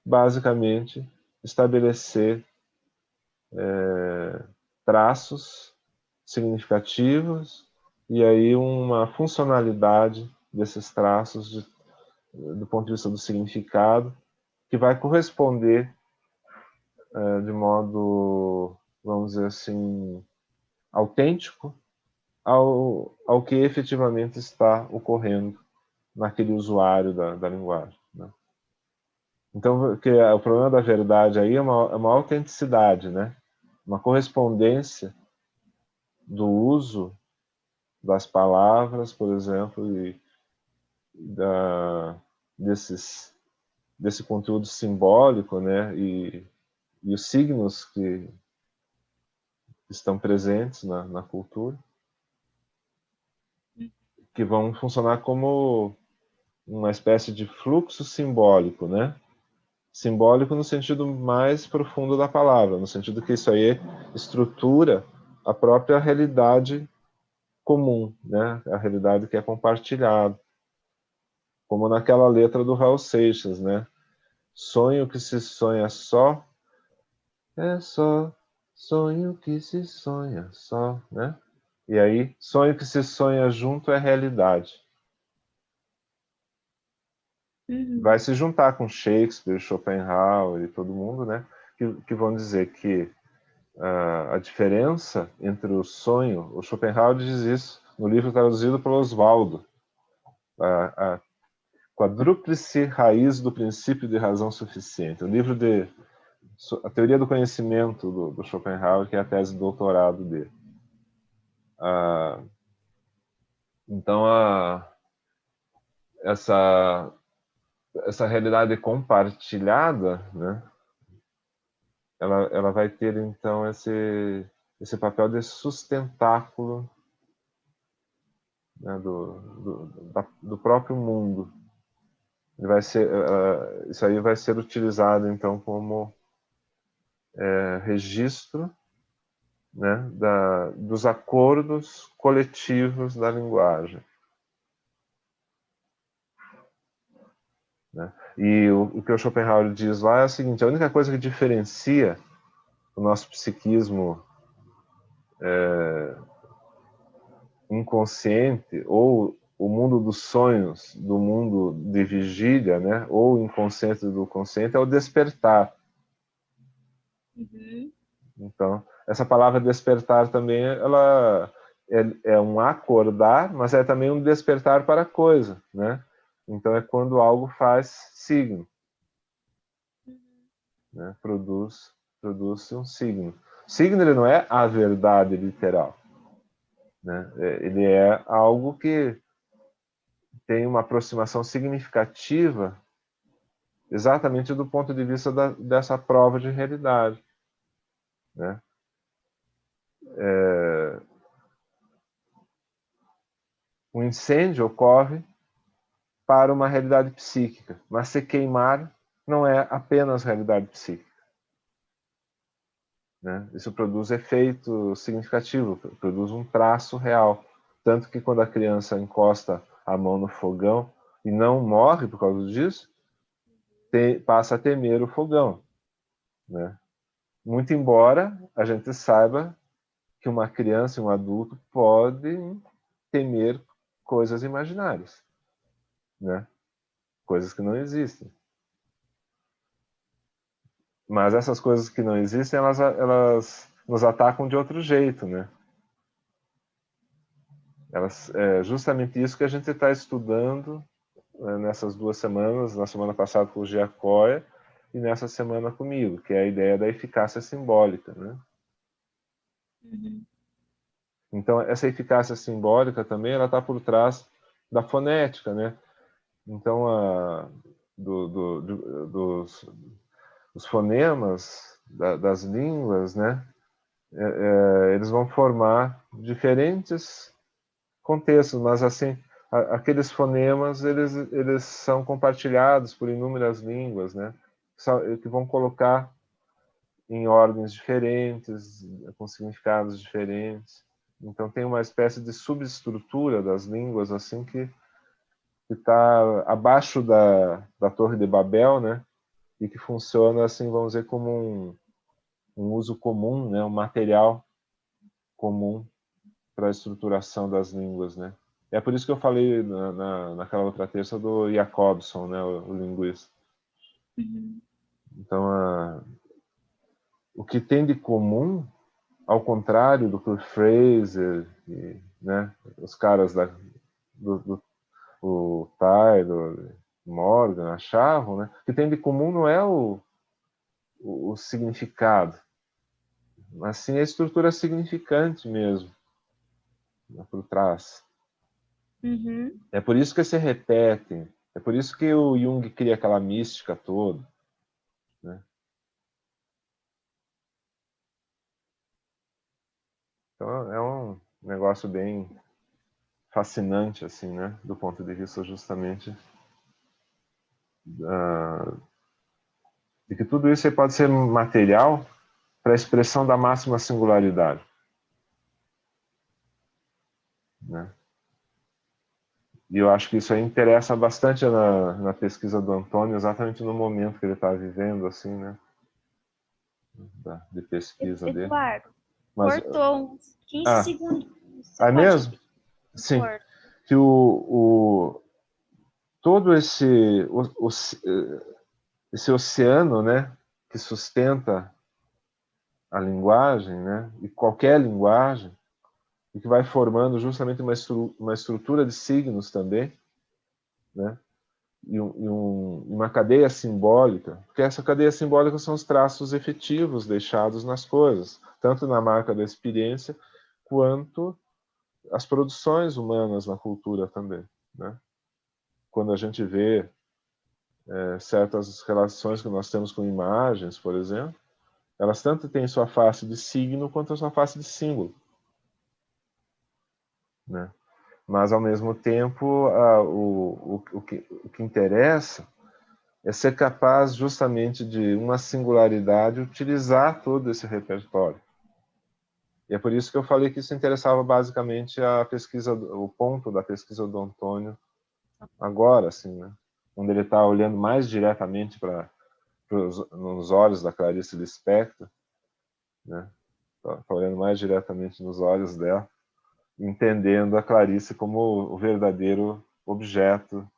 basicamente, estabelecer traços significativos e aí uma funcionalidade desses traços do ponto de vista do significado, que vai corresponder de modo, vamos dizer assim, autêntico ao que efetivamente está ocorrendo naquele usuário da linguagem. Né? Então, o problema da verdade aí é uma autenticidade, né? Uma correspondência do uso das palavras, por exemplo, e desse conteúdo simbólico, né? E os signos que estão presentes na cultura, que vão funcionar como uma espécie de fluxo simbólico, né? Simbólico no sentido mais profundo da palavra, no sentido que isso aí estrutura a própria realidade comum, né? A realidade que é compartilhada. Como naquela letra do Raul Seixas, né? Sonho que se sonha só, é só sonho que se sonha só, né? E aí, sonho que se sonha junto é realidade. Uhum. Vai se juntar com Shakespeare, Schopenhauer e todo mundo, né? Que vão dizer que a diferença entre o sonho, o Schopenhauer diz isso no livro traduzido pelo Oswaldo, a quadrúplice raiz do princípio de razão suficiente, o livro de a teoria do conhecimento do Schopenhauer, que é a tese de doutorado dele. Então, essa realidade compartilhada, né, ela vai ter, então, esse papel de sustentáculo, né, do próprio mundo. Isso aí vai ser utilizado, então, como registro, né, dos acordos coletivos da linguagem. Né? E o que o Schopenhauer diz lá é o seguinte: a única coisa que diferencia o nosso psiquismo inconsciente, ou o mundo dos sonhos do mundo de vigília, né, ou inconsciente do consciente, é o despertar. Uhum. Então, essa palavra despertar também, ela é um acordar, mas é também um despertar para a coisa, né? Então, é quando algo faz signo, né? Produz um signo. Signo, ele não é a verdade literal, né? Ele é algo que tem uma aproximação significativa exatamente do ponto de vista dessa prova de realidade, né? O incêndio ocorre para uma realidade psíquica, mas se queimar não é apenas realidade psíquica, né? Isso produz efeito significativo, produz um traço real, tanto que quando a criança encosta a mão no fogão e não morre por causa disso, passa a temer o fogão, né? Muito embora a gente saiba que uma criança e um adulto podem temer coisas imaginárias, né? Coisas que não existem. Mas essas coisas que não existem, elas nos atacam de outro jeito, né? É justamente isso que a gente está estudando nessas 2 semanas, na semana passada com o Giacoia e nessa semana comigo, que é a ideia da eficácia simbólica, né? Uhum. Então, essa eficácia simbólica também ela está por trás da fonética, né? Então, os fonemas das línguas, né? Eles vão formar diferentes contextos, mas assim, aqueles fonemas eles são compartilhados por inúmeras línguas, né? Que vão colocar em ordens diferentes, com significados diferentes. Então tem uma espécie de subestrutura das línguas assim que está abaixo da Torre de Babel, né? E que funciona assim, vamos dizer, como um uso comum, né? Um material comum para a estruturação das línguas, né? É por isso que eu falei naquela outra terça do Jacobson, né? O linguista. Uhum. Então, o que tem de comum, ao contrário do que o Fraser e, né, os caras o Tyler, Morgan achavam, né? O que tem de comum não é o significado, mas sim a estrutura significante mesmo, né, por trás. Uhum. É por isso que se repetem, é por isso que o Jung cria aquela mística toda, né? Então é um negócio bem fascinante, assim, né? Do ponto de vista justamente de que tudo isso pode ser material para a expressão da máxima singularidade, né? E eu acho que isso aí interessa bastante na pesquisa do Antônio, exatamente no momento que ele está vivendo, assim, né? De pesquisa dele. Eduardo, Mas, cortou uns 15 ah, segundos. Você é pode mesmo? repetir? Sim. Corto. Que todo esse oceano, né, que sustenta a linguagem, né, e qualquer linguagem, e que vai formando justamente uma estrutura de signos também, né, e uma cadeia simbólica, porque essa cadeia simbólica são os traços efetivos deixados nas coisas, tanto na marca da experiência, quanto as produções humanas na cultura também, né? Quando a gente vê certas relações que nós temos com imagens, por exemplo, elas tanto têm sua face de signo quanto a sua face de símbolo, né? Mas, ao mesmo tempo, o que interessa é ser capaz, justamente, de uma singularidade, utilizar todo esse repertório. E é por isso que eu falei que isso interessava basicamente a pesquisa, o ponto da pesquisa do Antônio agora, assim, né? Onde ele está olhando mais diretamente nos olhos da Clarice Lispector, né? Tá olhando mais diretamente nos olhos dela, entendendo a Clarice como o verdadeiro objeto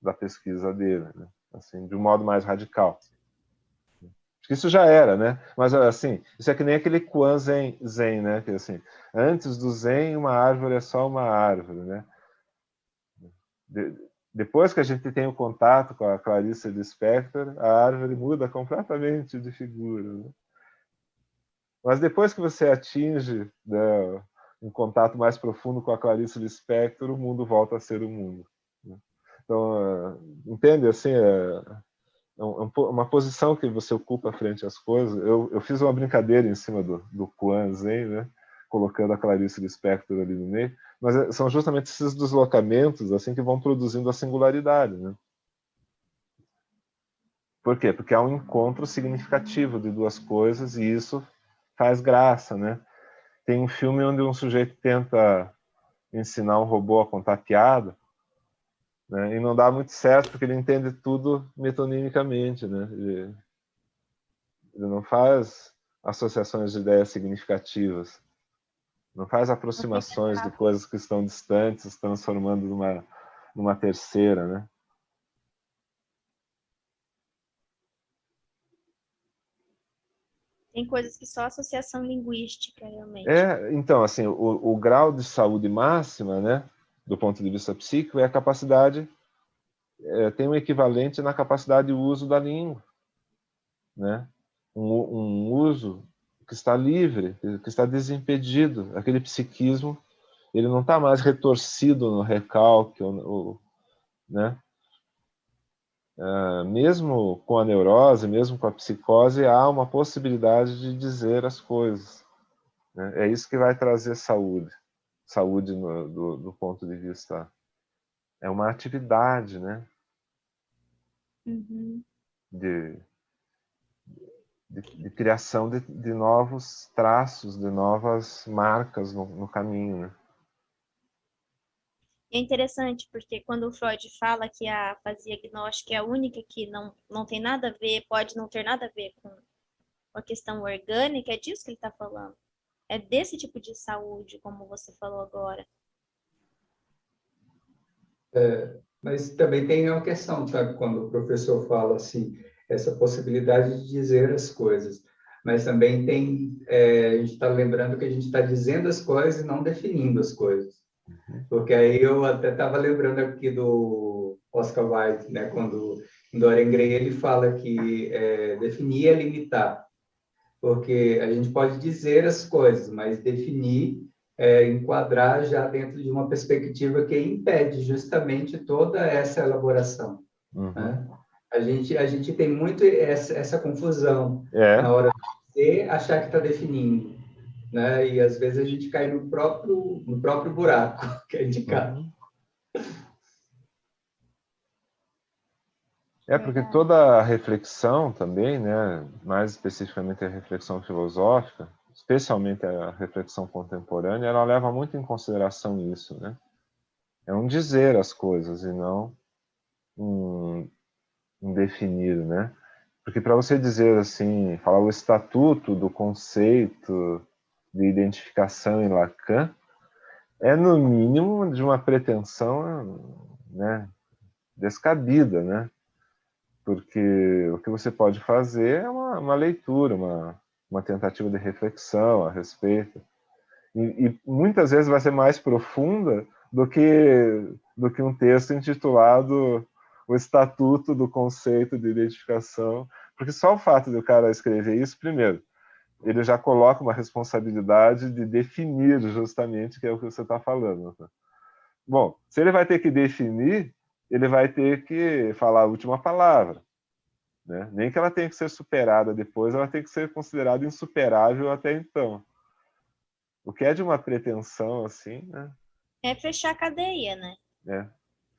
da pesquisa dele, né? Assim, de um modo mais radical. Acho que isso já era, né? Mas assim, isso é que nem aquele Kuan Zen, né? Que assim, antes do Zen, uma árvore é só uma árvore, né? Depois que a gente tem o contato com a Clarice Lispector, a árvore muda completamente de figura, né? Mas depois que você atinge, né, um contato mais profundo com a Clarice Lispector, o mundo volta a ser o mundo, né? Então, entende? Assim, uma posição que você ocupa frente às coisas. Eu fiz uma brincadeira em cima do Kuan Zen, né? Colocando a Clarice Lispector ali no meio, mas são justamente esses deslocamentos assim que vão produzindo a singularidade, né? Por quê? Porque há um encontro significativo de duas coisas e isso faz graça, né? Tem um filme onde um sujeito tenta ensinar um robô a contar piada, né? E não dá muito certo porque ele entende tudo metonimicamente, né? Ele não faz associações de ideias significativas, não faz Não tem aproximações de metáfora. coisas que estão distantes, transformando numa terceira, né? Tem coisas que só associação linguística, realmente. Então, assim, o grau de saúde máxima, né, do ponto de vista psíquico, é a capacidade, tem um equivalente na capacidade de uso da língua, né? Um uso que está livre, que está desimpedido. Aquele psiquismo, ele não está mais retorcido no recalque, né? Mesmo com a neurose, mesmo com a psicose, há uma possibilidade de dizer as coisas, né? É isso que vai trazer saúde. Saúde do ponto de vista... É uma atividade, né? Uhum. De criação de novos traços, de novas marcas no caminho, né? E é interessante, porque quando o Freud fala que a afasia agnóstica é a única que não tem nada a ver, pode não ter nada a ver com a questão orgânica, é disso que ele está falando. É desse tipo de saúde, como você falou agora. Mas também tem uma questão, sabe, quando o professor fala assim, essa possibilidade de dizer as coisas. Mas também tem, a gente está lembrando que a gente está dizendo as coisas e não definindo as coisas. Porque aí eu até estava lembrando aqui do Oscar Wilde, né, quando em Dorian Gray ele fala que definir é limitar. Porque a gente pode dizer as coisas, mas definir enquadrar já dentro de uma perspectiva que impede justamente toda essa elaboração. Né? A gente tem muito essa confusão na hora de dizer, achar que está definindo. Né? E às vezes a gente cai no próprio buraco que é indicado. Porque toda a reflexão também, né, mais especificamente a reflexão filosófica, especialmente a reflexão contemporânea, ela leva muito em consideração isso, né? É um dizer as coisas e não um definir, né? Porque para você dizer assim, falar o estatuto do conceito de identificação em Lacan, é no mínimo de uma pretensão, né, descabida, né? Porque o que você pode fazer é uma leitura, uma tentativa de reflexão a respeito. E muitas vezes vai ser mais profunda do que um texto intitulado O Estatuto do Conceito de Identificação, porque só o fato de o cara escrever isso, primeiro, ele já coloca uma responsabilidade de definir justamente que é o que você está falando. Bom, se ele vai ter que definir, ele vai ter que falar a última palavra. Né? Nem que ela tenha que ser superada depois, ela tem que ser considerada insuperável até então. O que é de uma pretensão assim, né? É fechar a cadeia, né?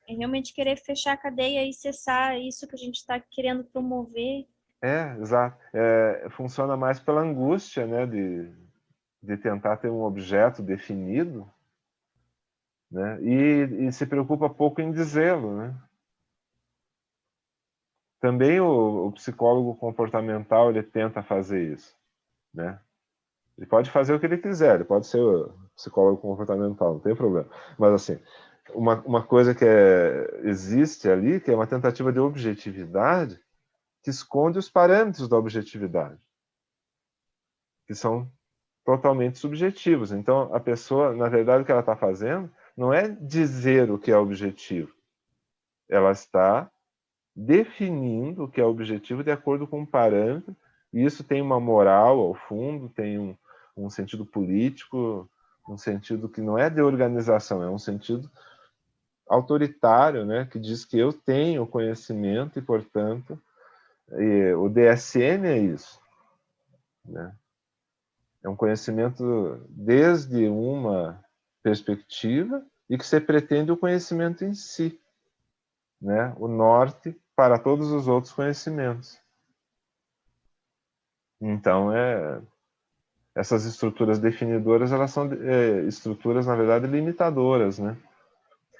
É realmente querer fechar a cadeia e cessar isso que a gente está querendo promover. Exato. Funciona mais pela angústia, né, de tentar ter um objeto definido, né, e se preocupa pouco em dizê-lo, né. Também o psicólogo comportamental, ele tenta fazer isso, né. Ele pode fazer o que ele quiser, ele pode ser o psicólogo comportamental, não tem problema. Mas, assim, uma coisa que existe ali, que é uma tentativa de objetividade, que esconde os parâmetros da objetividade, que são totalmente subjetivos. Então, a pessoa, na verdade, o que ela está fazendo não é dizer o que é objetivo. Ela está definindo o que é objetivo de acordo com um parâmetro, e isso tem uma moral ao fundo, tem um sentido político, um sentido que não é de organização, é um sentido autoritário, né, que diz que eu tenho conhecimento e, portanto, o DSM é isso, né? É um conhecimento desde uma perspectiva e que você pretende o conhecimento em si, né? O norte para todos os outros conhecimentos. Então, essas estruturas definidoras, elas são estruturas, na verdade, limitadoras, né?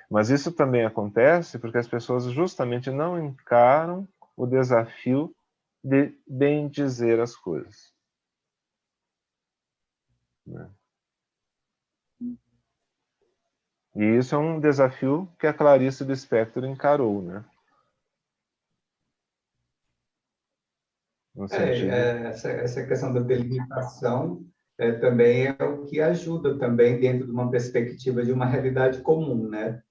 Mas isso também acontece porque as pessoas justamente não encaram o desafio de bem dizer as coisas, né? E isso é um desafio que a Clarice Lispector encarou, né? no sentido... Essa questão da delimitação também é o que ajuda também dentro de uma perspectiva de uma realidade comum, né?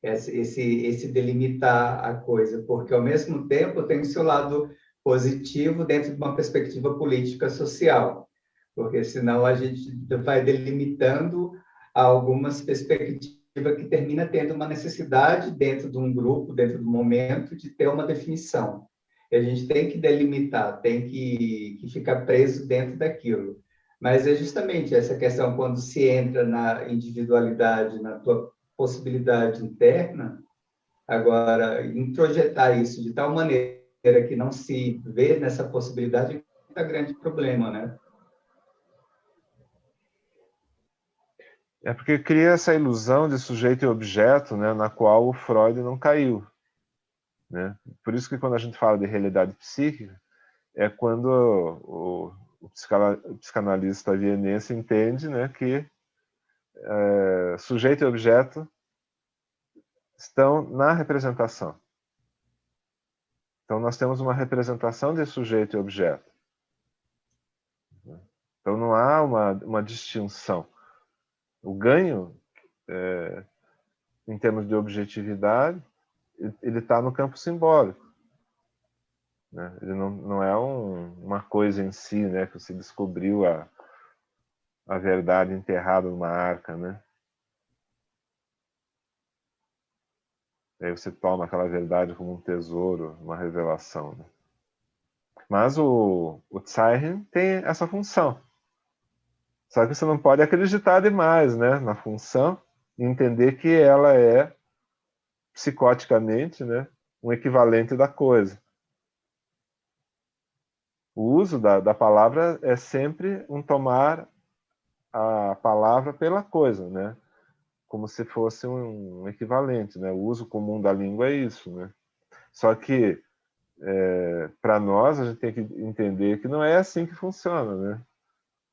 Esse delimitar a coisa, porque ao mesmo tempo tem o seu lado positivo dentro de uma perspectiva política social, porque senão a gente vai delimitando algumas perspectivas que termina tendo uma necessidade dentro de um grupo, dentro do momento, de ter uma definição. E a gente tem que delimitar, tem que ficar preso dentro daquilo. Mas é justamente essa questão, quando se entra na individualidade, na tua possibilidade interna, agora, introjetar isso de tal maneira que não se vê nessa possibilidade é um grande problema, né? É porque cria essa ilusão de sujeito e objeto, né, na qual o Freud não caiu, né? Por isso que quando a gente fala de realidade psíquica, é quando o psicanalista vienense entende, né, que sujeito e objeto estão na representação. Então, nós temos uma representação de sujeito e objeto. Então, não há uma distinção. O ganho, em termos de objetividade, ele está no campo simbólico, né? Ele não é uma coisa em si, né, que você descobriu a verdade enterrada numa arca, né? Aí você toma aquela verdade como um tesouro, uma revelação, né? Mas o Zeichen tem essa função. Só que você não pode acreditar demais, né, na função e entender que ela é, psicoticamente, né, um equivalente da coisa. O uso da palavra é sempre um tomar a palavra pela coisa, né? Como se fosse um equivalente, né? O uso comum da língua é isso, né? Só que, para nós, a gente tem que entender que não é assim que funciona, né?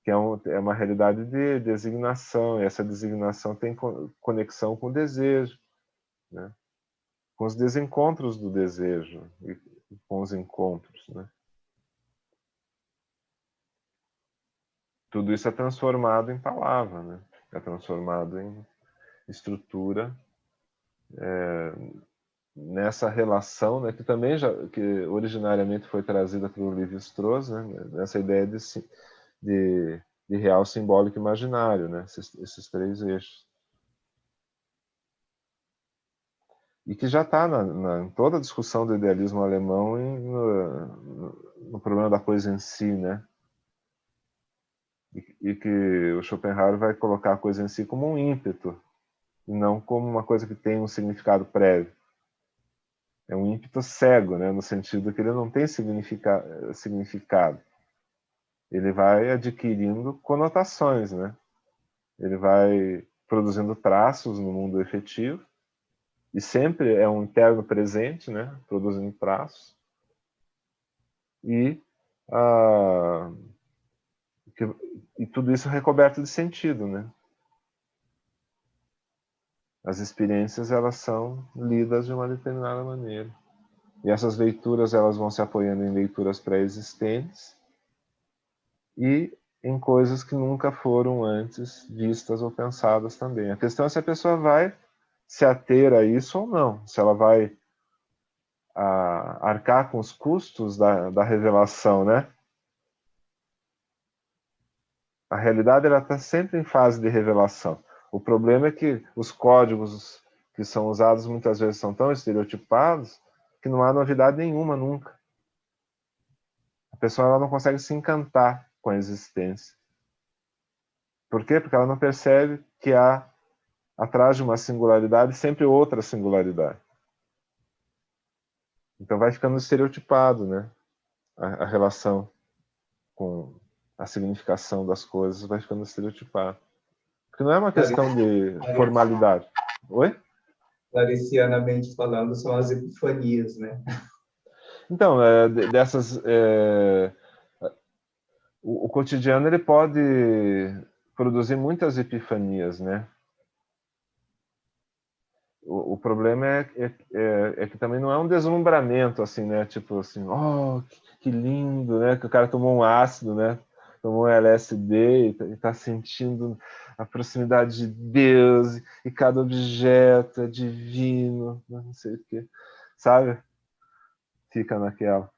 Que é uma realidade de designação, e essa designação tem conexão com o desejo, né? Com os desencontros do desejo e com os encontros, né? Tudo isso é transformado em palavra, né? É transformado em estrutura, nessa relação, né, que também que originariamente foi trazida pelo Lévi-Strauss, né, nessa ideia de real, simbólico e imaginário, né, esses três eixos. E que já está em toda a discussão do idealismo alemão no problema da coisa em si, né? E que o Schopenhauer vai colocar a coisa em si como um ímpeto, e não como uma coisa que tem um significado prévio. É um ímpeto cego, né? No sentido que ele não tem significado. Ele vai adquirindo conotações, né? Ele vai produzindo traços no mundo efetivo, e sempre é um interno presente, né? Produzindo traços. E tudo isso recoberto de sentido, né? As experiências, elas são lidas de uma determinada maneira. E essas leituras, elas vão se apoiando em leituras pré-existentes e em coisas que nunca foram antes vistas ou pensadas também. A questão é se a pessoa vai se ater a isso ou não, se ela vai arcar com os custos da revelação, né? A realidade está sempre em fase de revelação. O problema é que os códigos que são usados muitas vezes são tão estereotipados que não há novidade nenhuma nunca. A pessoa ela não consegue se encantar com a existência. Por quê? Porque ela não percebe que há, atrás de uma singularidade, sempre outra singularidade. Então vai ficando estereotipado, né? A relação com a significação das coisas vai ficando estereotipada. Porque não é uma questão de formalidade. Oi? Claricianamente falando, são as epifanias, né? Então, o cotidiano ele pode produzir muitas epifanias, né? o problema é que também não é um deslumbramento, assim, né? Tipo assim, oh, que lindo, né? Que o cara tomou um ácido, né? Tomou um LSD e tá sentindo a proximidade de Deus e cada objeto é divino, não sei o quê, sabe? Fica naquela.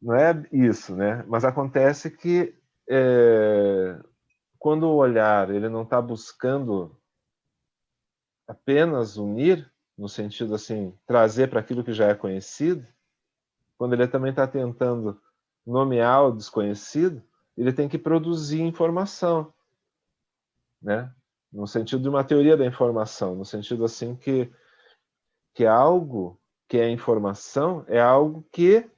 Não é isso, né? Mas acontece que quando o olhar ele não está buscando apenas unir, no sentido assim, trazer para aquilo que já é conhecido, quando ele também está tentando nomear o desconhecido, ele tem que produzir informação, né? No sentido de uma teoria da informação, no sentido assim que algo que é informação é algo que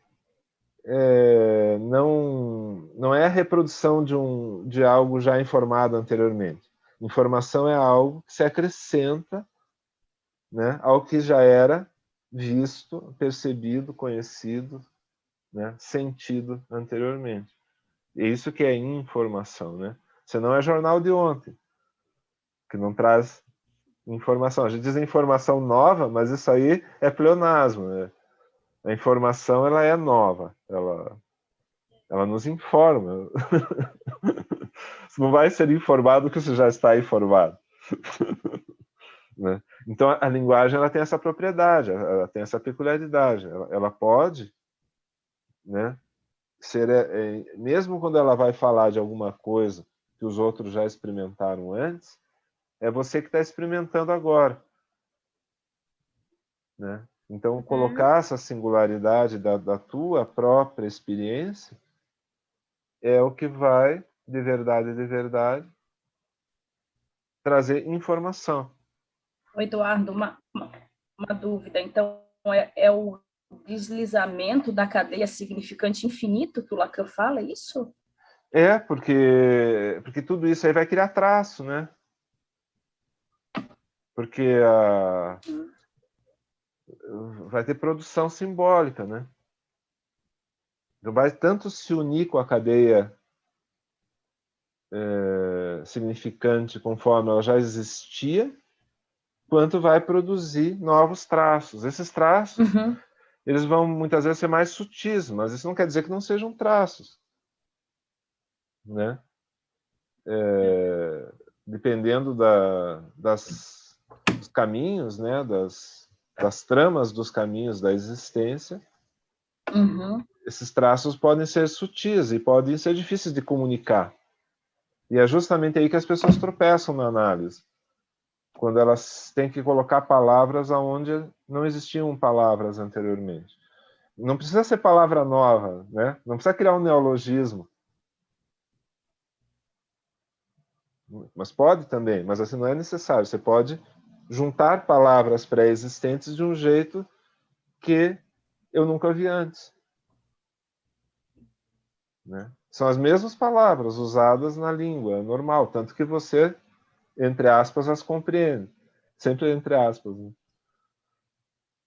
não é a reprodução de algo já informado anteriormente. Informação é algo que se acrescenta, né, ao que já era visto, percebido, conhecido, né, sentido anteriormente. É isso que é informação, né? Senão é jornal de ontem, que não traz informação. A gente diz informação nova, mas isso aí é pleonasmo, né? A informação ela é nova, ela nos informa. Você não vai ser informado que você já está informado. Né? Então a linguagem ela tem essa propriedade, ela tem essa peculiaridade. Ela pode, né, ser, mesmo quando ela vai falar de alguma coisa que os outros já experimentaram antes, é você que está experimentando agora. Né? Então, colocar essa singularidade da tua própria experiência é o que vai, de verdade, trazer informação. Eduardo, uma dúvida. Então, é o deslizamento da cadeia significante infinito que o Lacan fala, é isso? Porque tudo isso aí vai criar traço, né? Porque vai ter produção simbólica, né? Então vai tanto se unir com a cadeia significante conforme ela já existia, quanto vai produzir novos traços. Esses traços, eles vão muitas vezes ser mais sutis, mas isso não quer dizer que não sejam traços, né? Dependendo dos caminhos, né? Das tramas dos caminhos da existência, esses traços podem ser sutis e podem ser difíceis de comunicar. E é justamente aí que as pessoas tropeçam na análise, quando elas têm que colocar palavras onde não existiam palavras anteriormente. Não precisa ser palavra nova, né? Não precisa criar um neologismo. Mas pode também, mas assim não é necessário. Você pode juntar palavras pré-existentes de um jeito que eu nunca vi antes. Né? São as mesmas palavras usadas na língua normal, tanto que você, entre aspas, as compreende. Sempre entre aspas. Né?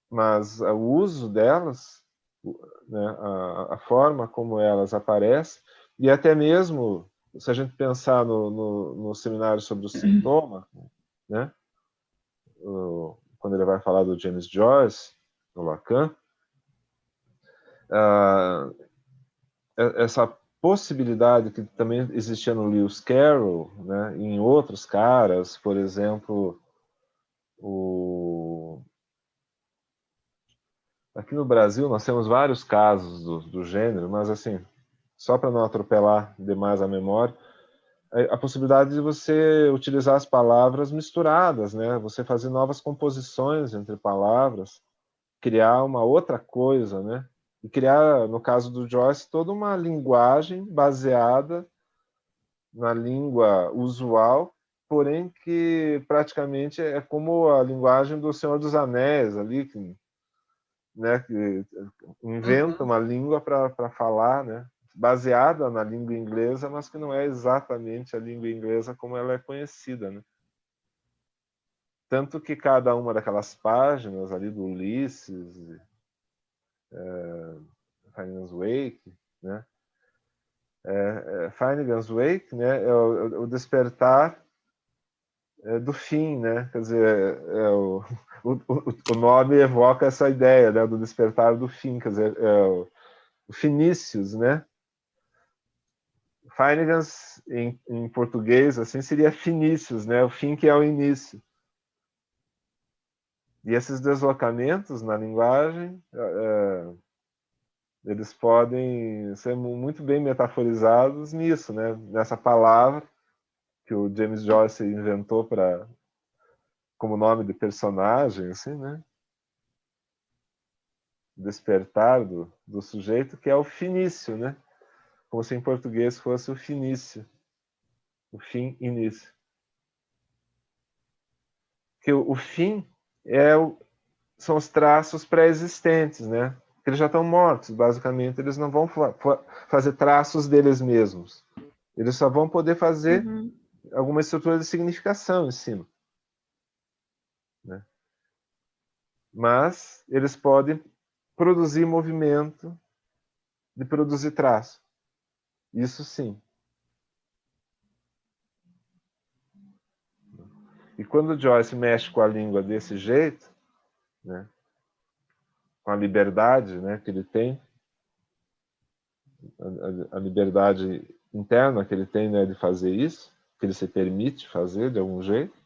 Mas o uso delas, né, a forma como elas aparecem, e até mesmo, se a gente pensar no seminário sobre o sintoma, né, quando ele vai falar do James Joyce, do Lacan, essa possibilidade que também existia no Lewis Carroll, né, e em outros caras, por exemplo, aqui no Brasil nós temos vários casos do gênero, mas assim, só para não atropelar demais a memória, a possibilidade de você utilizar as palavras misturadas, né? Você fazer novas composições entre palavras, criar uma outra coisa, né? E criar, no caso do Joyce, toda uma linguagem baseada na língua usual, porém que praticamente é como a linguagem do Senhor dos Anéis ali, que, né, que inventa uma língua para falar, né? Baseada na língua inglesa, mas que não é exatamente a língua inglesa como ela é conhecida, né? Tanto que cada uma daquelas páginas ali do Ulisses, Finnegan's Wake, né? Finnegan's Wake, né? É o despertar do fim, né? Quer dizer, o nome evoca essa ideia, né, do despertar do fim, quer dizer, o Finícius, né? Finnegan's, em português, assim, seria Finícius, né? O fim que é o início. E esses deslocamentos na linguagem, eles podem ser muito bem metaforizados nisso, né? Nessa palavra que o James Joyce inventou como nome de personagem, assim, né? Despertar do sujeito, que é o finício, né? Como se em português fosse o finício, o fim, início. Que o fim são os traços pré-existentes, né? Eles já estão mortos, basicamente. Eles não vão fazer traços deles mesmos. Eles só vão poder fazer alguma estrutura de significação em cima, né? Mas eles podem produzir movimento de produzir traço. Isso sim. E quando Joyce mexe com a língua desse jeito, né, com a liberdade, né, que ele tem, a liberdade interna que ele tem, né, de fazer isso, que ele se permite fazer de algum jeito,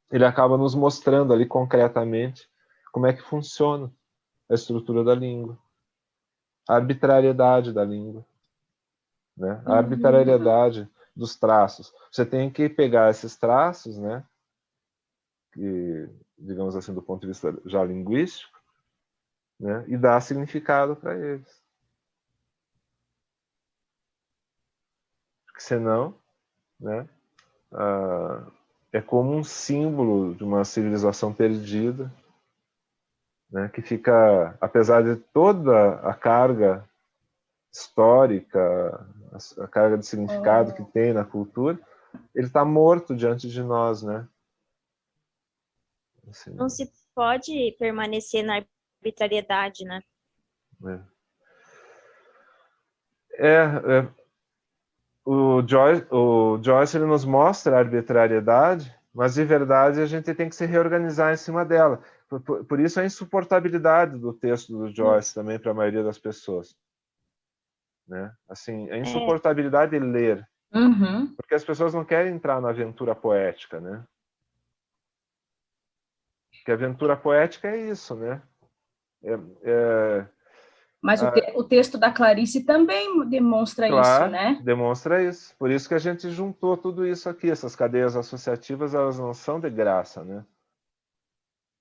ele acaba nos mostrando ali concretamente como é que funciona a estrutura da língua, a arbitrariedade da língua, né, a arbitrariedade dos traços. Você tem que pegar esses traços, né, que, digamos assim, do ponto de vista já linguístico, né, e dar significado para eles. Porque senão, né, é como um símbolo de uma civilização perdida, né, que fica, apesar de toda a carga histórica, a carga de significado que tem na cultura, ele está morto diante de nós, né? Assim, não se pode permanecer na arbitrariedade, né? O Joyce ele nos mostra a arbitrariedade, mas de verdade a gente tem que se reorganizar em cima dela. Por isso a insuportabilidade do texto do Joyce também para a maioria das pessoas, né? Assim, a insuportabilidade de ler, porque as pessoas não querem entrar na aventura poética, né? Porque a aventura poética é isso, né? Mas o texto da Clarice também demonstra claro, isso, né? Demonstra isso. Por isso que a gente juntou tudo isso aqui. Essas cadeias associativas, elas não são de graça, né?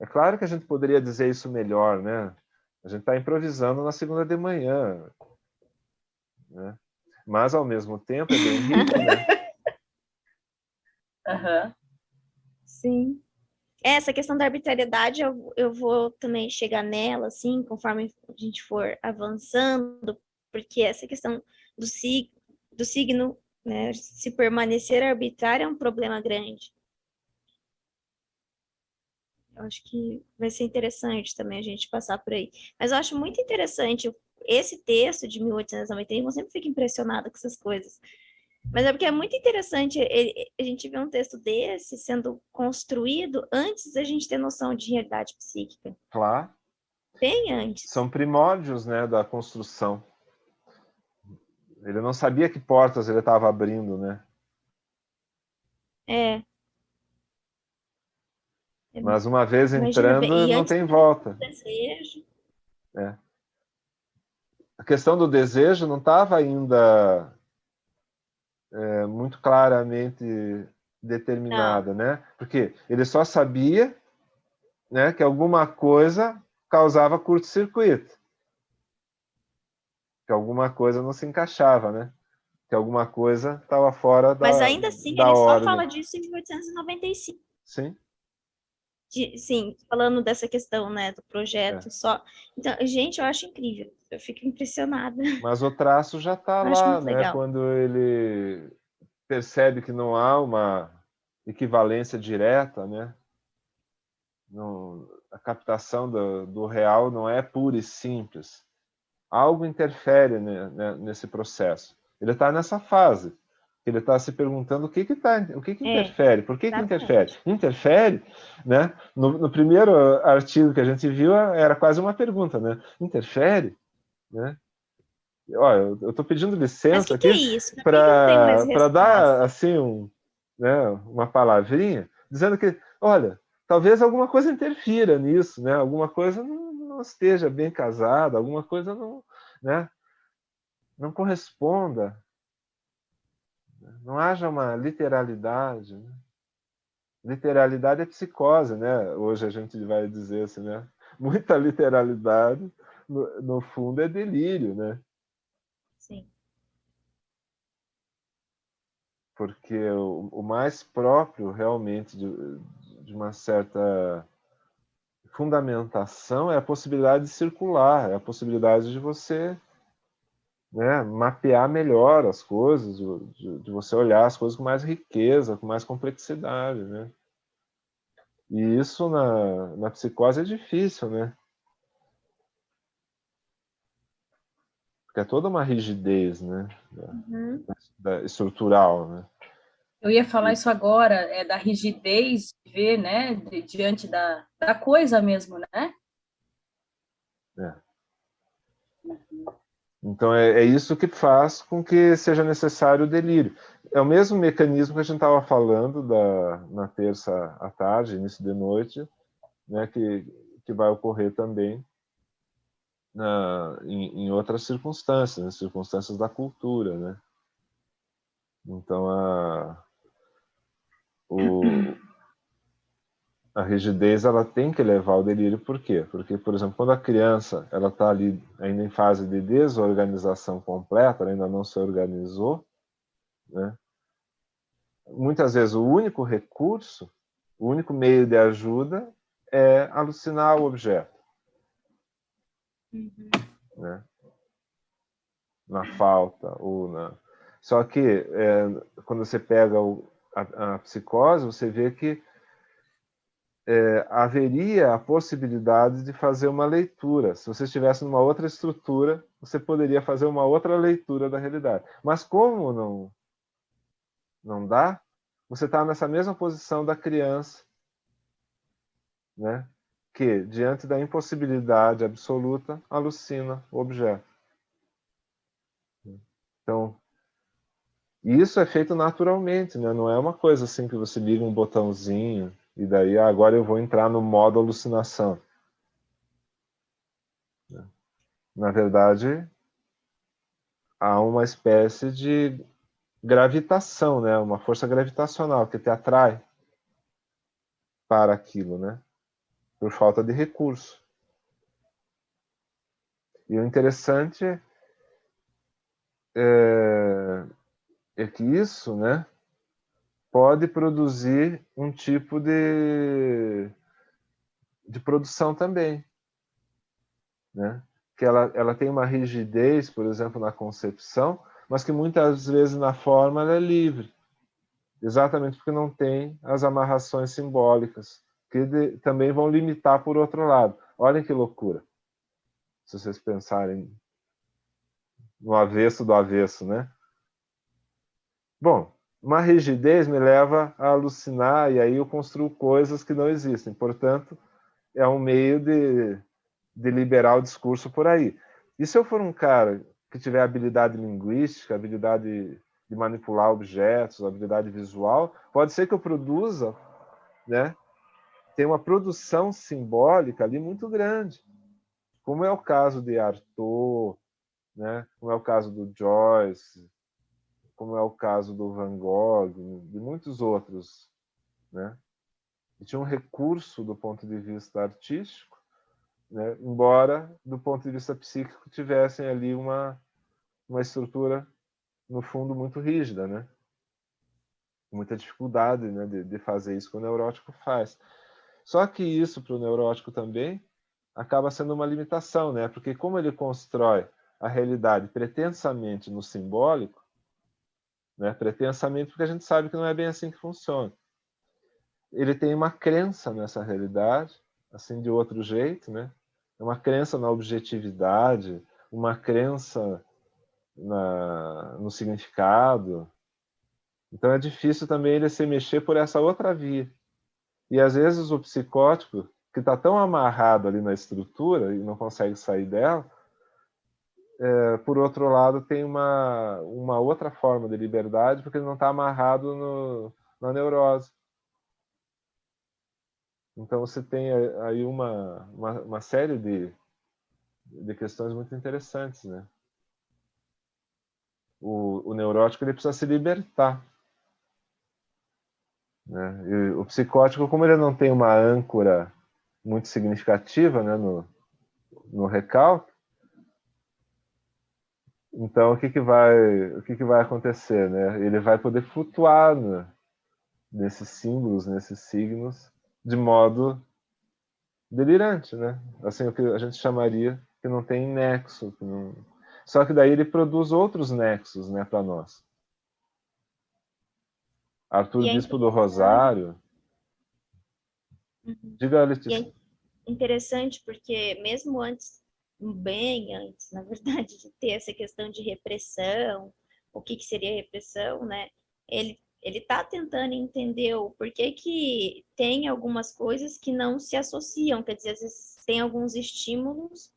É claro que a gente poderia dizer isso melhor, né? A gente está improvisando na segunda de manhã, né? Mas, ao mesmo tempo, é bem rico, né? Sim. Essa questão da arbitrariedade, eu vou também chegar nela, assim, conforme a gente for avançando, porque essa questão do signo, né, se permanecer arbitrário é um problema grande. Eu acho que vai ser interessante também a gente passar por aí. Mas eu acho muito interessante esse texto de 1891, eu sempre fico impressionada com essas coisas. Mas é porque é muito interessante a gente ver um texto desse sendo construído antes da gente ter noção de realidade psíquica. Claro. Bem antes. São primórdios, né, da construção. Ele não sabia que portas ele estava abrindo, né? Mas uma vez entrando, não tem volta. Desejo. A questão do desejo não estava ainda muito claramente determinada, né? Porque ele só sabia, né, que alguma coisa causava curto-circuito, que alguma coisa não se encaixava, né? Que alguma coisa estava fora Mas ainda assim, da ele ordem. só fala disso em 1895. Sim. Sim, falando dessa questão, né, do projeto só. Então, gente, eu acho incrível. Eu fico impressionada. Mas o traço já está lá, né? Legal. Quando ele percebe que não há uma equivalência direta, né? A captação do real não é pura e simples. Algo interfere, né, nesse processo. Ele está nessa fase. Ele está se perguntando o que interfere, por que interfere? Interfere, né? No primeiro artigo que a gente viu, era quase uma pergunta, né? Interfere, né? Olha, eu estou pedindo licença aqui para dar assim né, uma palavrinha, dizendo que, olha, talvez alguma coisa interfira nisso, né? Alguma coisa não esteja bem casada, alguma coisa não, né, não corresponda, não haja uma literalidade. Né? Literalidade é psicose, né? Hoje a gente vai dizer assim, né? Muita literalidade, no fundo, é delírio, né? Sim. Porque o mais próprio, realmente, de uma certa fundamentação é a possibilidade de circular, é a possibilidade de você, né, mapear melhor as coisas, de você olhar as coisas com mais riqueza, com mais complexidade, né? E isso na psicose é difícil, né? Porque é toda uma rigidez, né? Estrutural, né? Eu ia falar isso agora, da rigidez de ver, né, diante da coisa mesmo, né? Então, é isso que faz com que seja necessário o delírio. É o mesmo mecanismo que a gente estava falando na terça à tarde, início de noite, né, que vai ocorrer também em outras circunstâncias, nas circunstâncias da cultura, né? Então, a rigidez ela tem que levar ao delírio. Por quê? Porque, por exemplo, quando a criança ela está ali ainda em fase de desorganização completa, ela ainda não se organizou, né? Muitas vezes o único recurso, o único meio de ajuda é alucinar o objeto, né? Na falta ou na... Só que quando você pega a psicose, você vê que haveria a possibilidade de fazer uma leitura. Se você estivesse numa outra estrutura, você poderia fazer uma outra leitura da realidade. Mas como não dá, você está nessa mesma posição da criança, né? Que, diante da impossibilidade absoluta, alucina o objeto. Então, isso é feito naturalmente, né? Não é uma coisa assim que você liga um botãozinho e daí agora eu vou entrar no modo alucinação. Na verdade, há uma espécie de gravitação, né? Uma força gravitacional que te atrai para aquilo, né? Por falta de recurso. E o interessante é que isso, né, pode produzir um tipo de produção também, né? Que ela tem uma rigidez, por exemplo, na concepção, mas que muitas vezes na forma ela é livre, exatamente porque não tem as amarrações simbólicas, que também vão limitar por outro lado. Olhem que loucura, se vocês pensarem no avesso do avesso, né? Bom, uma rigidez me leva a alucinar e aí eu construo coisas que não existem. Portanto, é um meio de liberar o discurso por aí. E se eu for um cara que tiver habilidade linguística, habilidade de manipular objetos, habilidade visual, pode ser que eu produza, né? Tem uma produção simbólica ali muito grande, como é o caso de Artaud, né? Como é o caso do Joyce, como é o caso do Van Gogh, de muitos outros, né? E tinha um recurso do ponto de vista artístico, né? Embora do ponto de vista psíquico tivessem ali uma estrutura no fundo muito rígida, né? Muita dificuldade, né, de fazer isso que o neurótico faz. Só que isso para o neurótico também acaba sendo uma limitação, né? Porque como ele constrói a realidade pretensamente no simbólico, né? Pretensamente porque a gente sabe que não é bem assim que funciona. Ele tem uma crença nessa realidade, assim de outro jeito, né? Uma crença na objetividade, uma crença no significado, Então é difícil também ele se mexer por essa outra via. E às vezes o psicótico, que está tão amarrado ali na estrutura e não consegue sair dela, por outro lado, tem uma outra forma de liberdade, porque ele não está amarrado na neurose. Então você tem aí uma série de questões muito interessantes, né? O neurótico ele precisa se libertar, né? E o psicótico, como ele não tem uma âncora muito significativa, né, no recalque, então o que vai acontecer, né? Ele vai poder flutuar, né, nesses símbolos, nesses signos, de modo delirante, né? Assim, o que a gente chamaria que não tem nexo. Que não... Só que daí ele produz outros nexos, né, para nós. Arthur E é Bispo do interessante, Rosário. Diga, e Letícia. é interessante porque mesmo antes, bem antes, na verdade, de ter essa questão de repressão, o que seria repressão, né? Ele está tentando entender o porquê que tem algumas coisas que não se associam, quer dizer, às vezes tem alguns estímulos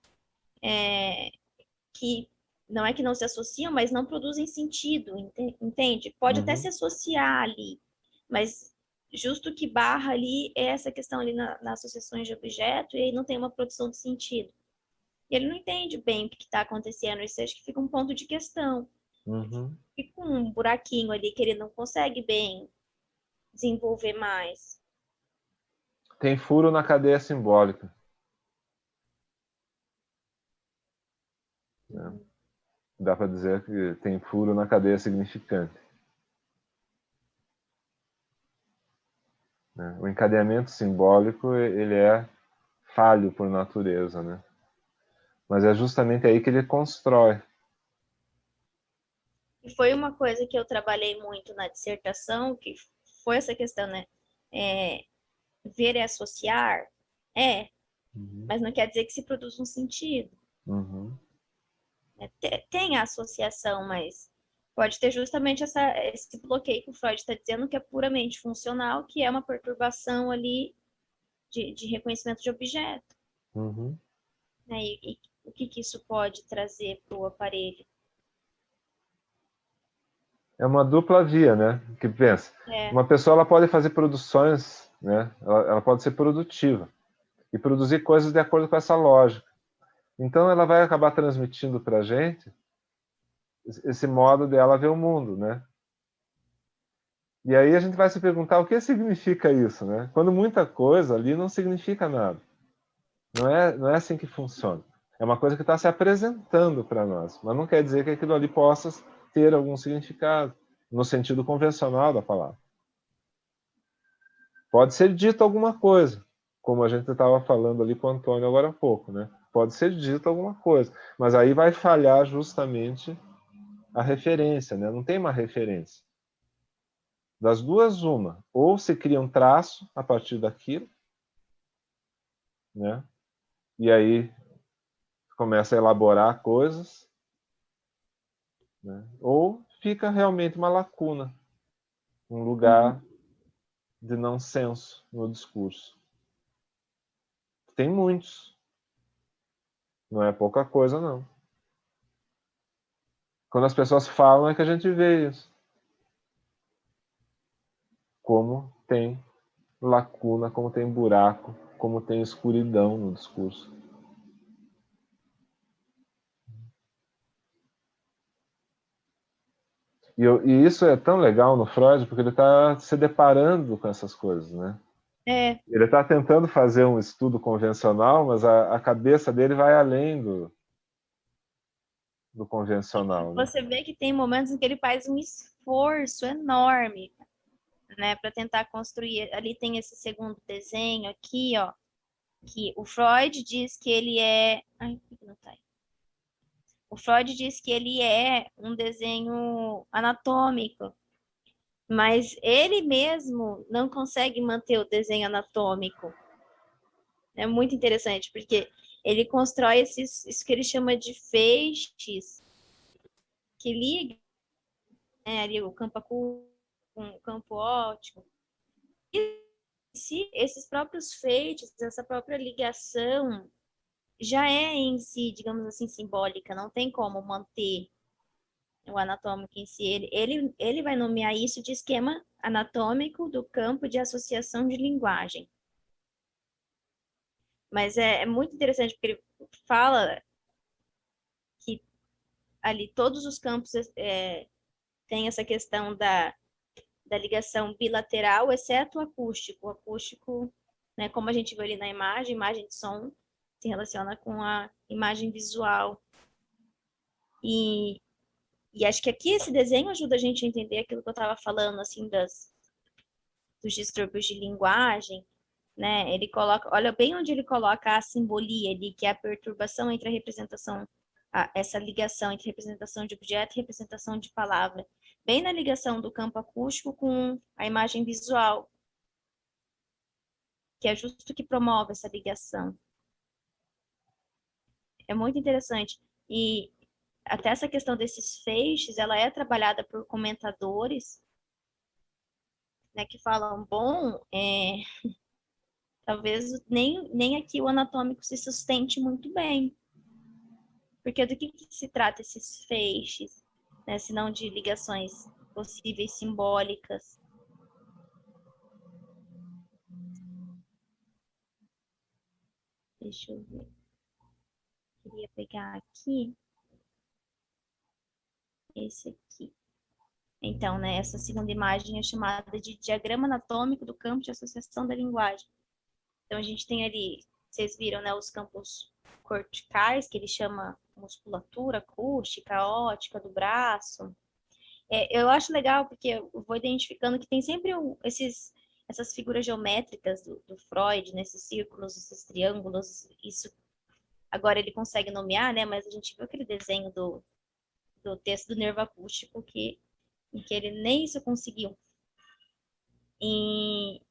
que não é que não se associam, mas não produzem sentido, entende? Pode até se associar ali, mas justo que barra ali é essa questão ali nas associações de objeto e aí não tem uma produção de sentido. E ele não entende bem o que está acontecendo, isso acho que fica um ponto de questão. Uhum. Fica um buraquinho ali que ele não consegue bem desenvolver mais. Tem furo na cadeia simbólica. Né? Dá para dizer que tem furo na cadeia significante. Né? O encadeamento simbólico ele é falho por natureza, né? Mas é justamente aí que ele constrói. E foi uma coisa que eu trabalhei muito na dissertação, que foi essa questão, né? Ver é associar? Mas não quer dizer que se produz um sentido. Uhum. Tem a associação, mas pode ter justamente esse bloqueio que o Freud está dizendo que é puramente funcional, que é uma perturbação ali de reconhecimento de objeto. Uhum. Né? E o que isso pode trazer para o aparelho? É uma dupla via, né? Que pensa. Uma pessoa ela pode fazer produções, né? Ela pode ser produtiva e produzir coisas de acordo com essa lógica. Então ela vai acabar transmitindo para a gente esse modo dela ver o mundo, né? E aí a gente vai se perguntar o que significa isso, né? Quando muita coisa ali não significa nada. Não é assim que funciona. É uma coisa que está se apresentando para nós, mas não quer dizer que aquilo ali possa ter algum significado, no sentido convencional da palavra. Pode ser dito alguma coisa, como a gente estava falando ali com o Antônio agora há pouco, né? Pode ser dito alguma coisa, mas aí vai falhar justamente a referência, né? Não tem uma referência. Das duas, uma. Ou se cria um traço a partir daquilo, né? E aí começa a elaborar coisas, né? Ou fica realmente uma lacuna, um lugar de não senso no discurso. Tem muitos. Não é pouca coisa, não. Quando as pessoas falam é que a gente vê isso. Como tem lacuna, como tem buraco, como tem escuridão no discurso. E isso é tão legal no Freud, porque ele está se deparando com essas coisas, né? Ele está tentando fazer um estudo convencional, mas a cabeça dele vai além do convencional, né? Você vê que tem momentos em que ele faz um esforço enorme, né, para tentar construir. Ali tem esse segundo desenho aqui, ó, que o Freud diz que ele é. Ai, por que não tá aí? O Freud diz que ele é um desenho anatômico, mas ele mesmo não consegue manter o desenho anatômico. É muito interessante, porque ele constrói isso que ele chama de feixes que ligam, né, ali o campo acústico com o campo óptico. E se esses próprios feixes, essa própria ligação já é em si, digamos assim, simbólica, não tem como manter o anatômico em si. Ele vai nomear isso de esquema anatômico do campo de associação de linguagem. Mas é muito interessante porque ele fala que ali todos os campos têm essa questão da ligação bilateral, exceto o acústico. O acústico, né, como a gente viu ali na imagem de som se relaciona com a imagem visual. E acho que aqui esse desenho ajuda a gente a entender aquilo que eu estava falando, assim, dos distúrbios de linguagem, né? Ele coloca, olha bem onde ele coloca a simbolia ali, que é a perturbação entre a representação, essa ligação entre representação de objeto e representação de palavra. Bem na ligação do campo acústico com a imagem visual, que é justo que promove essa ligação. É muito interessante. E até essa questão desses feixes, ela é trabalhada por comentadores, né, que falam, bom, talvez nem aqui o anatômico se sustente muito bem. Porque do que se trata esses feixes, né, se não de ligações possíveis simbólicas? Deixa eu ver. Queria pegar aqui esse aqui. Então, né, essa segunda imagem é chamada de diagrama anatômico do campo de associação da linguagem. Então, a gente tem ali, vocês viram, né, os campos corticais, que ele chama musculatura acústica, óptica do braço. Eu acho legal, porque eu vou identificando que tem sempre essas figuras geométricas do Freud, nesses círculos, esses triângulos, isso agora ele consegue nomear, né, mas a gente viu aquele desenho do texto do nervo acústico em que ele nem isso conseguiu. E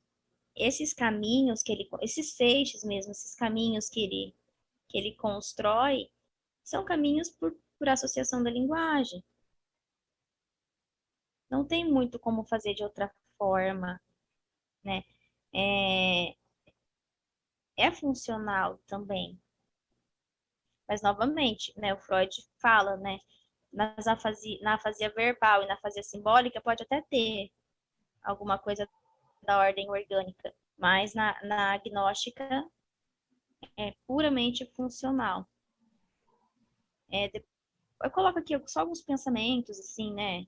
esses caminhos esses feixes mesmo, esses caminhos que ele constrói, são caminhos por associação da linguagem. Não tem muito como fazer de outra forma, né? É funcional também. Mas, novamente, né, o Freud fala, né, na afasia verbal e na afasia simbólica pode até ter alguma coisa da ordem orgânica, mas na agnóstica é puramente funcional. Eu coloco aqui só alguns pensamentos, assim, né,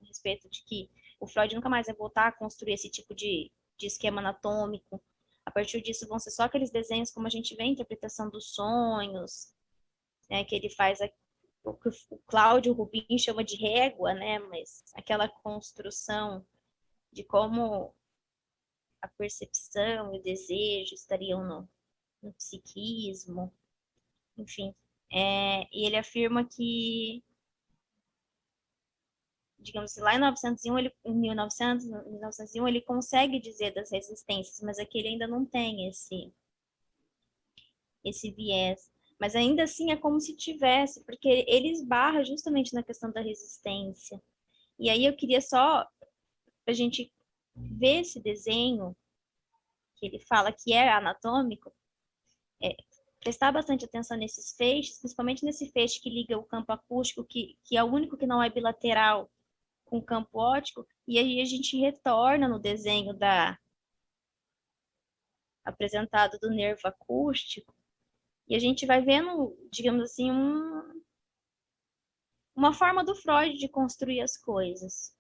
a respeito de que o Freud nunca mais vai voltar a construir esse tipo de esquema anatômico. A partir disso vão ser só aqueles desenhos como a gente vê a interpretação dos sonhos, né, que ele faz o que o Cláudio Rubin chama de régua, né, mas aquela construção de como a percepção e o desejo estariam no psiquismo, enfim. E ele afirma que, digamos assim, lá em 1901 ele consegue dizer das resistências, mas aqui ele ainda não tem esse viés. Mas ainda assim é como se tivesse, porque ele esbarra justamente na questão da resistência. E aí eu queria só a gente ver esse desenho que ele fala que é anatômico, prestar bastante atenção nesses feixes, principalmente nesse feixe que liga o campo acústico, que é o único que não é bilateral com o campo óptico, e aí a gente retorna no desenho apresentado do nervo acústico, e a gente vai vendo, digamos assim, uma forma do Freud de construir as coisas.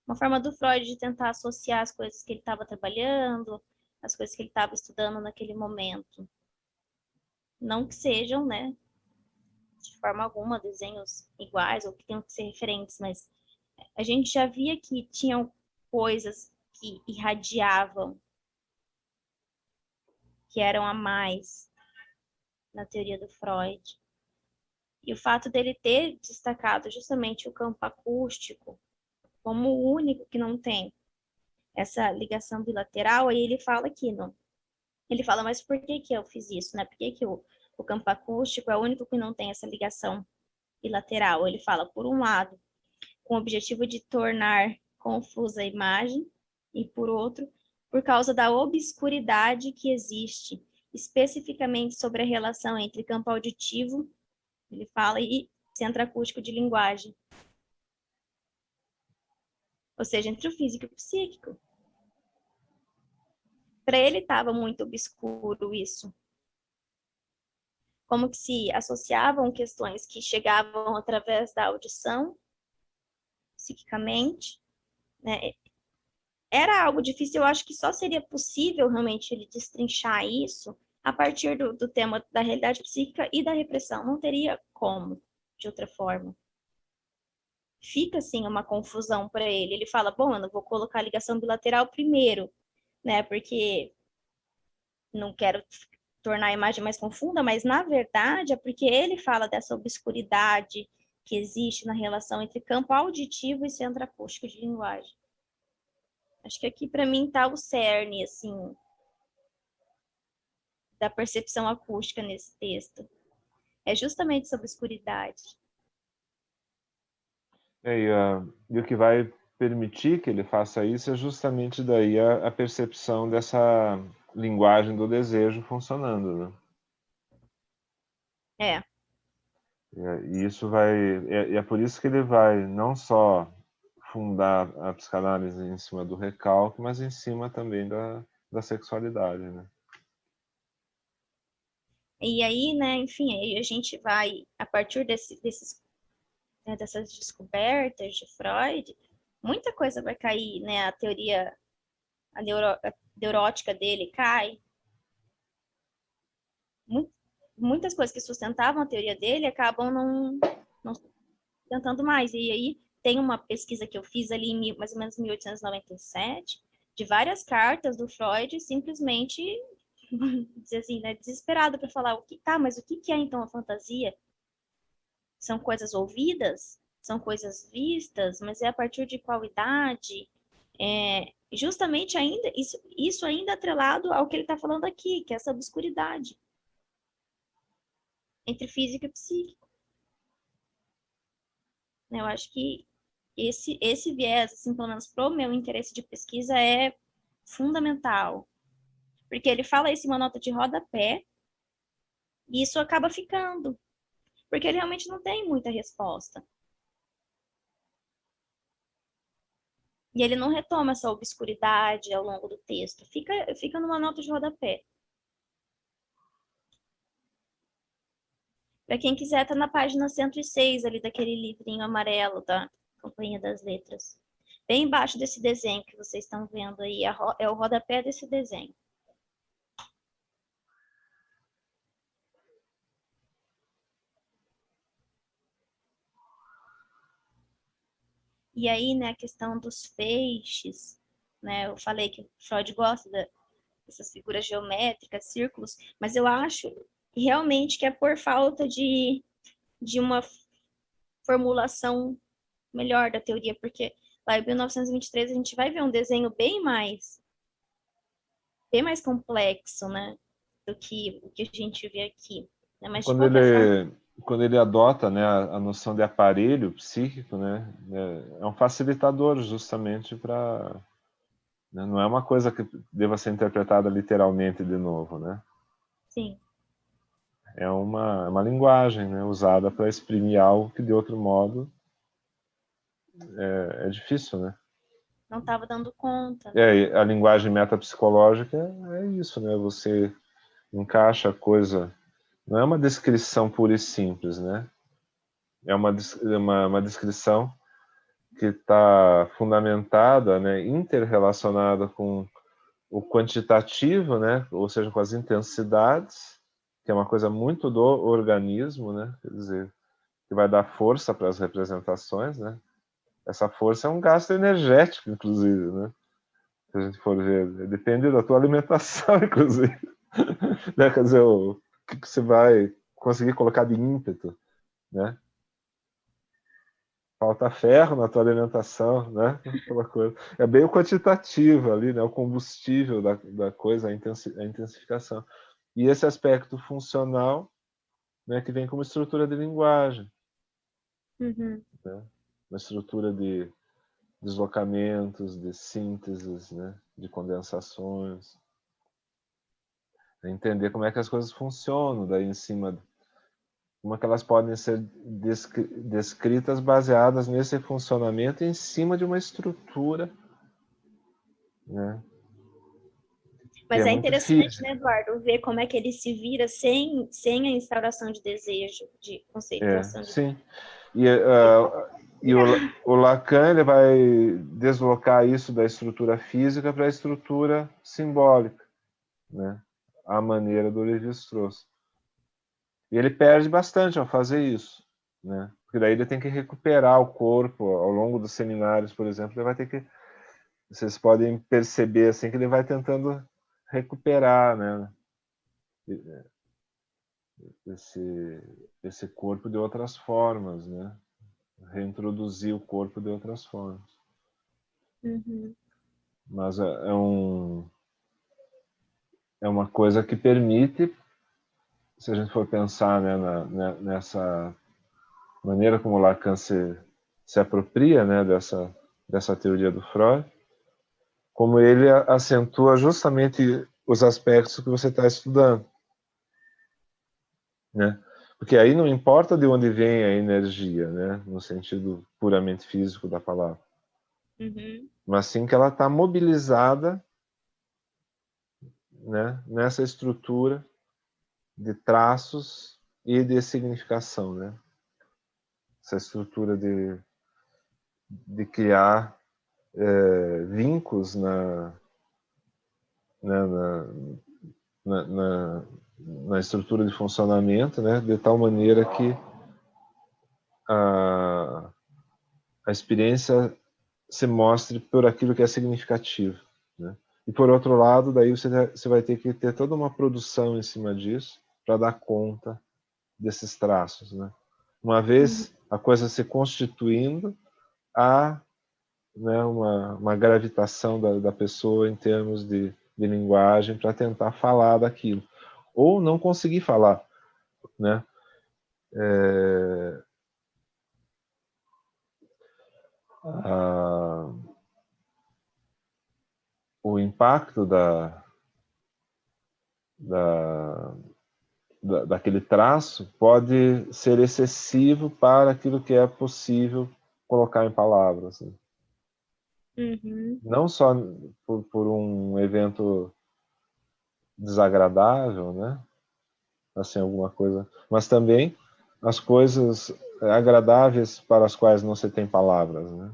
Uma forma do Freud de tentar associar as coisas que ele estava trabalhando, as coisas que ele estava estudando naquele momento. Não que sejam, né, de forma alguma, desenhos iguais ou que tenham que ser referentes, mas a gente já via que tinham coisas que irradiavam, que eram a mais na teoria do Freud. E o fato dele ter destacado justamente o campo acústico como o único que não tem essa ligação bilateral, aí ele fala aqui, não. Ele fala, mas por que eu fiz isso, né? Por que o campo acústico é o único que não tem essa ligação bilateral? Ele fala, por um lado, com o objetivo de tornar confusa a imagem, e por outro, por causa da obscuridade que existe, especificamente sobre a relação entre campo auditivo, ele fala, e centro acústico de linguagem. Ou seja, entre o físico e o psíquico. Para ele estava muito obscuro isso. Como que se associavam questões que chegavam através da audição, psiquicamente, né? Era algo difícil, eu acho que só seria possível realmente ele destrinchar isso a partir do tema da realidade psíquica e da repressão. Não teria como, de outra forma. Fica, assim, uma confusão para ele. Ele fala, bom, eu não vou colocar a ligação bilateral primeiro, né, porque não quero tornar a imagem mais confunda, mas, na verdade, é porque ele fala dessa obscuridade que existe na relação entre campo auditivo e centro acústico de linguagem. Acho que aqui, para mim, está o cerne, assim, da percepção acústica nesse texto. É justamente sobre obscuridade. E o que vai permitir que ele faça isso é justamente daí a percepção dessa linguagem do desejo funcionando, né? É. E isso vai... é por isso que ele vai não só fundar a psicanálise em cima do recalque, mas em cima também da sexualidade, né? E aí, né, enfim, aí a gente vai, a partir dessas descobertas de Freud, muita coisa vai cair, né, a teoria, a neurótica dele cai. Muitas coisas que sustentavam a teoria dele acabam não sustentando mais. E aí tem uma pesquisa que eu fiz ali em mais ou menos 1897, de várias cartas do Freud, simplesmente dizer assim, né, desesperado para falar mas o que é então a fantasia? São coisas ouvidas? São coisas vistas? Mas é a partir de qual idade? Justamente ainda isso ainda atrelado ao que ele está falando aqui, que é essa obscuridade entre físico e psíquico. Eu acho que esse viés, assim, pelo menos para o meu interesse de pesquisa, é fundamental. Porque ele fala isso em uma nota de rodapé, e isso acaba ficando. Porque ele realmente não tem muita resposta. E ele não retoma essa obscuridade ao longo do texto. Fica numa nota de rodapé. Para quem quiser, tá na página 106 ali daquele livrinho amarelo da Companhia das Letras. Bem embaixo desse desenho que vocês estão vendo aí, é o rodapé desse desenho. E aí, né, a questão dos feixes, né, eu falei que Freud gosta dessas figuras geométricas, círculos, mas eu acho realmente que é por falta de uma formulação melhor da teoria, porque lá em 1923 a gente vai ver um desenho bem mais complexo, né, do que o que a gente vê aqui. Né? Mas de qualquer forma... Quando ele adota, né, a noção de aparelho psíquico, né, é um facilitador justamente para... Né, não é uma coisa que deva ser interpretada literalmente de novo, né? Sim. É uma linguagem, né, usada para exprimir algo que de outro modo é difícil, né? Não estava dando conta. Né? A linguagem metapsicológica é isso, né? Você encaixa a coisa... Não é uma descrição pura e simples, né? É uma descrição que está fundamentada, né, interrelacionada com o quantitativo, né? Ou seja, com as intensidades, que é uma coisa muito do organismo, né? Quer dizer, que vai dar força para as representações, né? Essa força é um gasto energético, inclusive, né? Se a gente for ver, depende da tua alimentação, inclusive. Né? Quer dizer, o que você vai conseguir colocar de ímpeto, né? Falta ferro na tua alimentação, né? Aquela coisa. É bem o quantitativo ali, né? O combustível da coisa, a intensificação. E esse aspecto funcional, né, que vem como estrutura de linguagem. Uhum. Né? uma estrutura de deslocamentos, de sínteses, né, de condensações. Entender como é que as coisas funcionam, daí em cima, como é que elas podem ser descritas baseadas nesse funcionamento em cima de uma estrutura, né, que Mas é é muito interessante, física. né, Eduardo, ver como é que ele se vira sem a instauração de desejo, de conceituação de Sim. E, e virar. o Lacan ele vai deslocar isso da estrutura física para a estrutura simbólica, né, à maneira do Lévi-Strauss. E ele perde bastante ao fazer isso, né? Porque daí ele tem que recuperar o corpo ao longo dos seminários, por exemplo, ele vai ter que, vocês podem perceber assim que ele vai tentando recuperar, né, esse corpo de outras formas, né? Reintroduzir o corpo de outras formas. Uhum. Mas é uma coisa que permite, se a gente for pensar, né, nessa maneira como Lacan se apropria, né, dessa teoria do Freud, como ele acentua justamente os aspectos que você está estudando, né? Porque aí não importa de onde vem a energia, né, no sentido puramente físico da palavra, Uhum. mas sim que ela está mobilizada, né, nessa estrutura de traços e de significação, né? Essa estrutura de criar vínculos na, na, na estrutura de funcionamento, né? De tal maneira que a experiência se mostre por aquilo que é significativo, né? E por outro lado, daí você vai ter que ter toda uma produção em cima disso para dar conta desses traços, né? Uma Uhum. vez a coisa se constituindo, há, né, uma gravitação da pessoa em termos de linguagem para tentar falar daquilo. Ou não conseguir falar, né? O impacto da, daquele traço pode ser excessivo para aquilo que é possível colocar em palavras, né? Uhum. Não só por um evento desagradável, né? Assim, alguma coisa, mas também as coisas agradáveis para as quais não se tem palavras, né?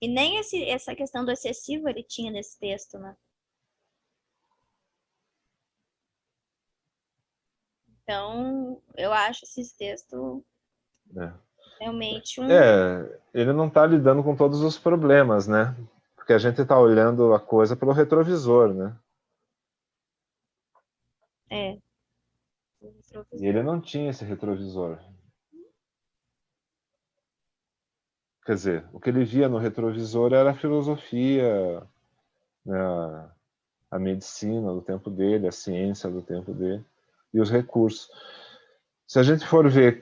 E nem essa questão do excessivo ele tinha nesse texto, né? Então, eu acho esses textos É. realmente Ele não está lidando com todos os problemas, né? Porque a gente está olhando a coisa pelo retrovisor, né? É. E ele não tinha esse retrovisor. Quer dizer, o que ele via no retrovisor era a filosofia, né, a medicina do tempo dele, a ciência do tempo dele e os recursos. Se a gente for ver,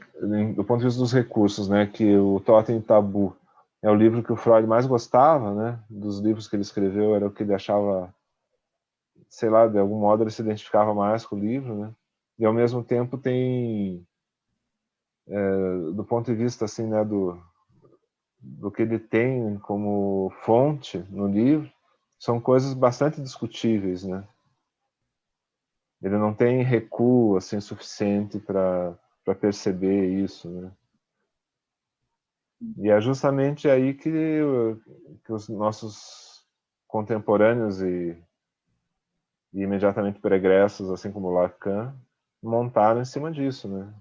do ponto de vista dos recursos, né, que o Totem e Tabu é o livro que o Freud mais gostava, né, dos livros que ele escreveu, era o que ele achava, sei lá, de algum modo ele se identificava mais com o livro, né, e ao mesmo tempo tem, do ponto de vista assim, né, do que ele tem como fonte no livro, são coisas bastante discutíveis, né. Ele não tem recuo assim suficiente para perceber isso, né. E é justamente aí que os nossos contemporâneos e imediatamente pregressos, assim como Lacan, montaram em cima disso, né?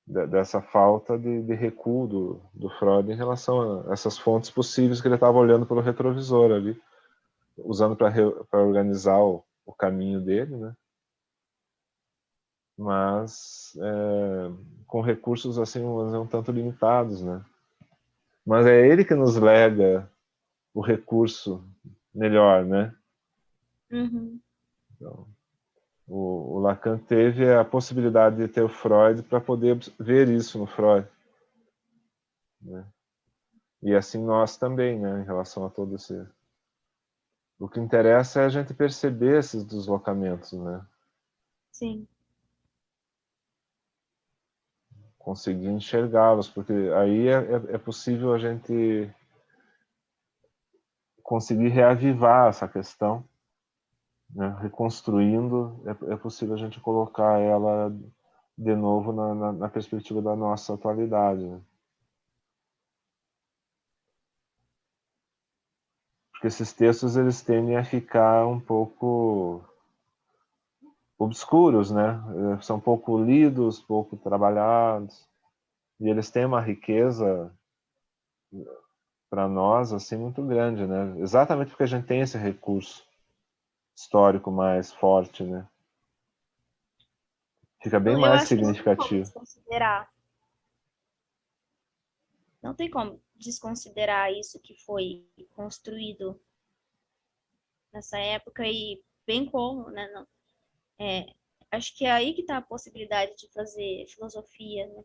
Dessa falta de recuo do Freud em relação a essas fontes possíveis que ele estava olhando pelo retrovisor ali, usando para organizar o caminho dele, né? Mas com recursos assim um tanto limitados, né? Mas é ele que nos lega o recurso melhor, né? Uhum. Então, O Lacan teve a possibilidade de ter o Freud para poder ver isso no Freud, né? E assim nós também, né, em relação a todo esse... O que interessa é a gente perceber esses deslocamentos, né? Sim. Conseguir enxergá-los, porque aí é possível a gente conseguir reavivar essa questão, né? Reconstruindo, é possível a gente colocar ela de novo na perspectiva da nossa atualidade, né? Porque esses textos eles tendem a ficar um pouco obscuros, né? São pouco lidos, pouco trabalhados, e eles têm uma riqueza para nós assim muito grande, né? Exatamente porque a gente tem esse recurso histórico mais forte, né? Fica bem Eu mais acho que não tem como significativo. desconsiderar. Não tem como desconsiderar isso que foi construído nessa época e bem como, né? Não, acho que é aí que está a possibilidade de fazer filosofia, né?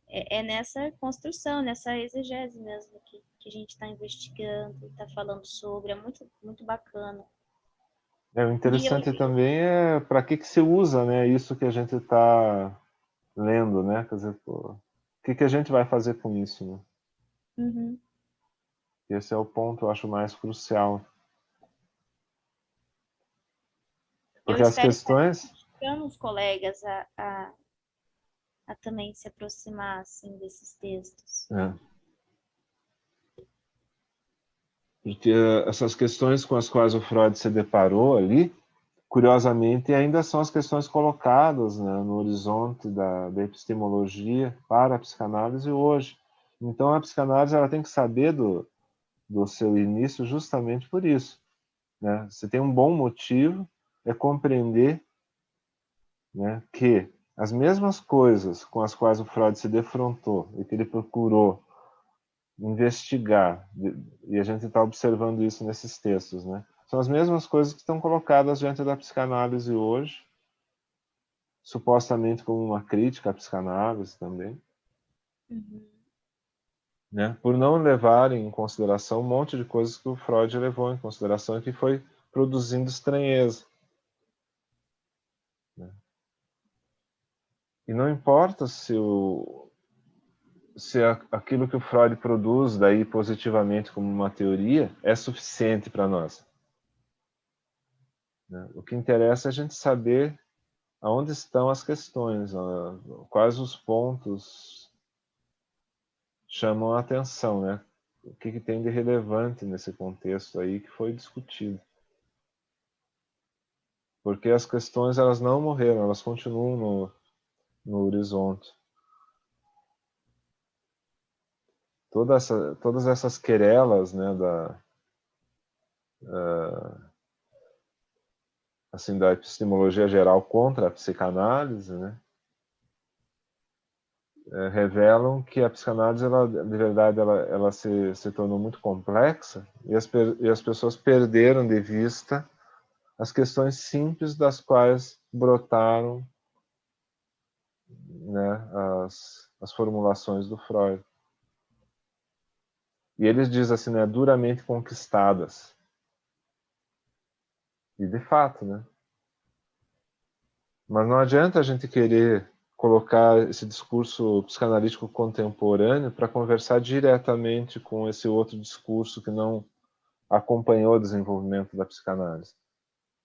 É nessa construção, nessa exegese mesmo que a gente está investigando, está falando sobre, é muito, muito bacana. O E eu interessante li, também é para que se usa, né? Isso que a gente está lendo, né? Quer dizer, pô, o que a gente vai fazer com isso, né? uhum. Esse é o ponto, eu acho, mais crucial. Eu Porque as espero estar questões... inspirando os colegas a também se aproximar assim, desses textos. É. Porque essas questões com as quais o Freud se deparou ali, curiosamente, ainda são as questões colocadas, né, no horizonte da epistemologia para a psicanálise hoje. Então, a psicanálise ela tem que saber do seu início justamente por isso, né? Você tem um bom motivo, é compreender, né, que as mesmas coisas com as quais o Freud se defrontou e que ele procurou investigar, e a gente está observando isso nesses textos, né? São as mesmas coisas que estão colocadas diante da psicanálise hoje, supostamente como uma crítica à psicanálise também, Uhum. né? Por não levarem em consideração um monte de coisas que o Freud levou em consideração e que foi produzindo estranheza, né? E não importa se aquilo que o Freud produz daí positivamente como uma teoria é suficiente para nós, né? O que interessa é a gente saber aonde estão as questões, quais os pontos chamam a atenção, né? O que tem de relevante nesse contexto aí que foi discutido. Porque as questões elas não morreram, elas continuam no horizonte. Todas essas querelas, né, assim, da epistemologia geral contra a psicanálise, né, revelam que a psicanálise, ela, de verdade, ela se tornou muito complexa e as pessoas perderam de vista as questões simples das quais brotaram, né, as formulações do Freud. E eles dizem assim, né, duramente conquistadas. E de fato, né? Mas não adianta a gente querer colocar esse discurso psicanalítico contemporâneo para conversar diretamente com esse outro discurso que não acompanhou o desenvolvimento da psicanálise.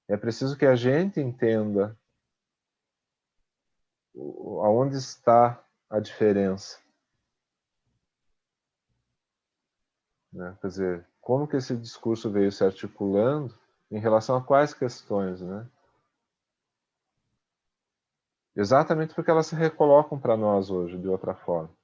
É preciso que a gente entenda aonde está a diferença, né? Quer dizer, como que esse discurso veio se articulando em relação a quais questões, né? Exatamente porque elas se recolocam para nós hoje de outra forma.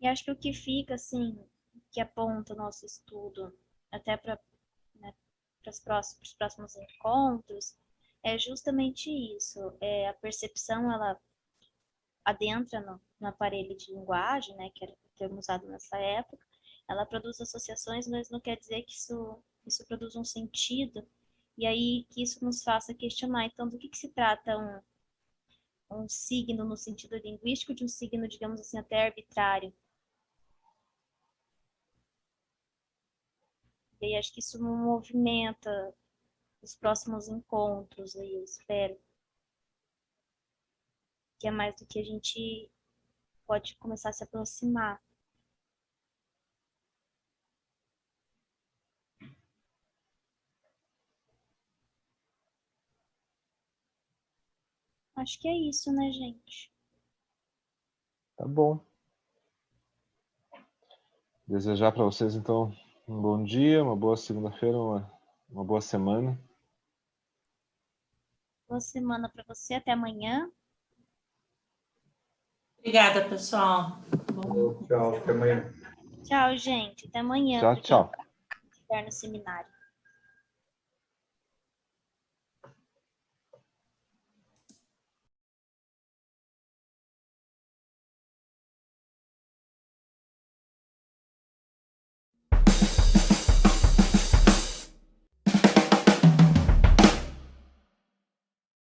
E acho que o que fica, assim, que aponta o nosso estudo, até para, né, os próximos encontros, É justamente isso. A percepção, ela adentra no aparelho de linguagem, né, que era o termo usado nessa época, ela produz associações, mas não quer dizer que isso produz um sentido, e aí que isso nos faça questionar, então, do que se trata um signo no sentido linguístico de um signo, digamos assim, até arbitrário. E aí acho que isso movimenta os próximos encontros, aí eu espero. Que é mais do que a gente pode começar a se aproximar. Acho que é isso, né, gente? Tá bom. Desejar para vocês, então, um bom dia, uma boa segunda-feira, uma boa semana. Boa semana para você. Até amanhã. Obrigada, pessoal. Tchau, até amanhã. Tchau, gente. Até amanhã. Tchau, tchau. Para quem estiver no seminário.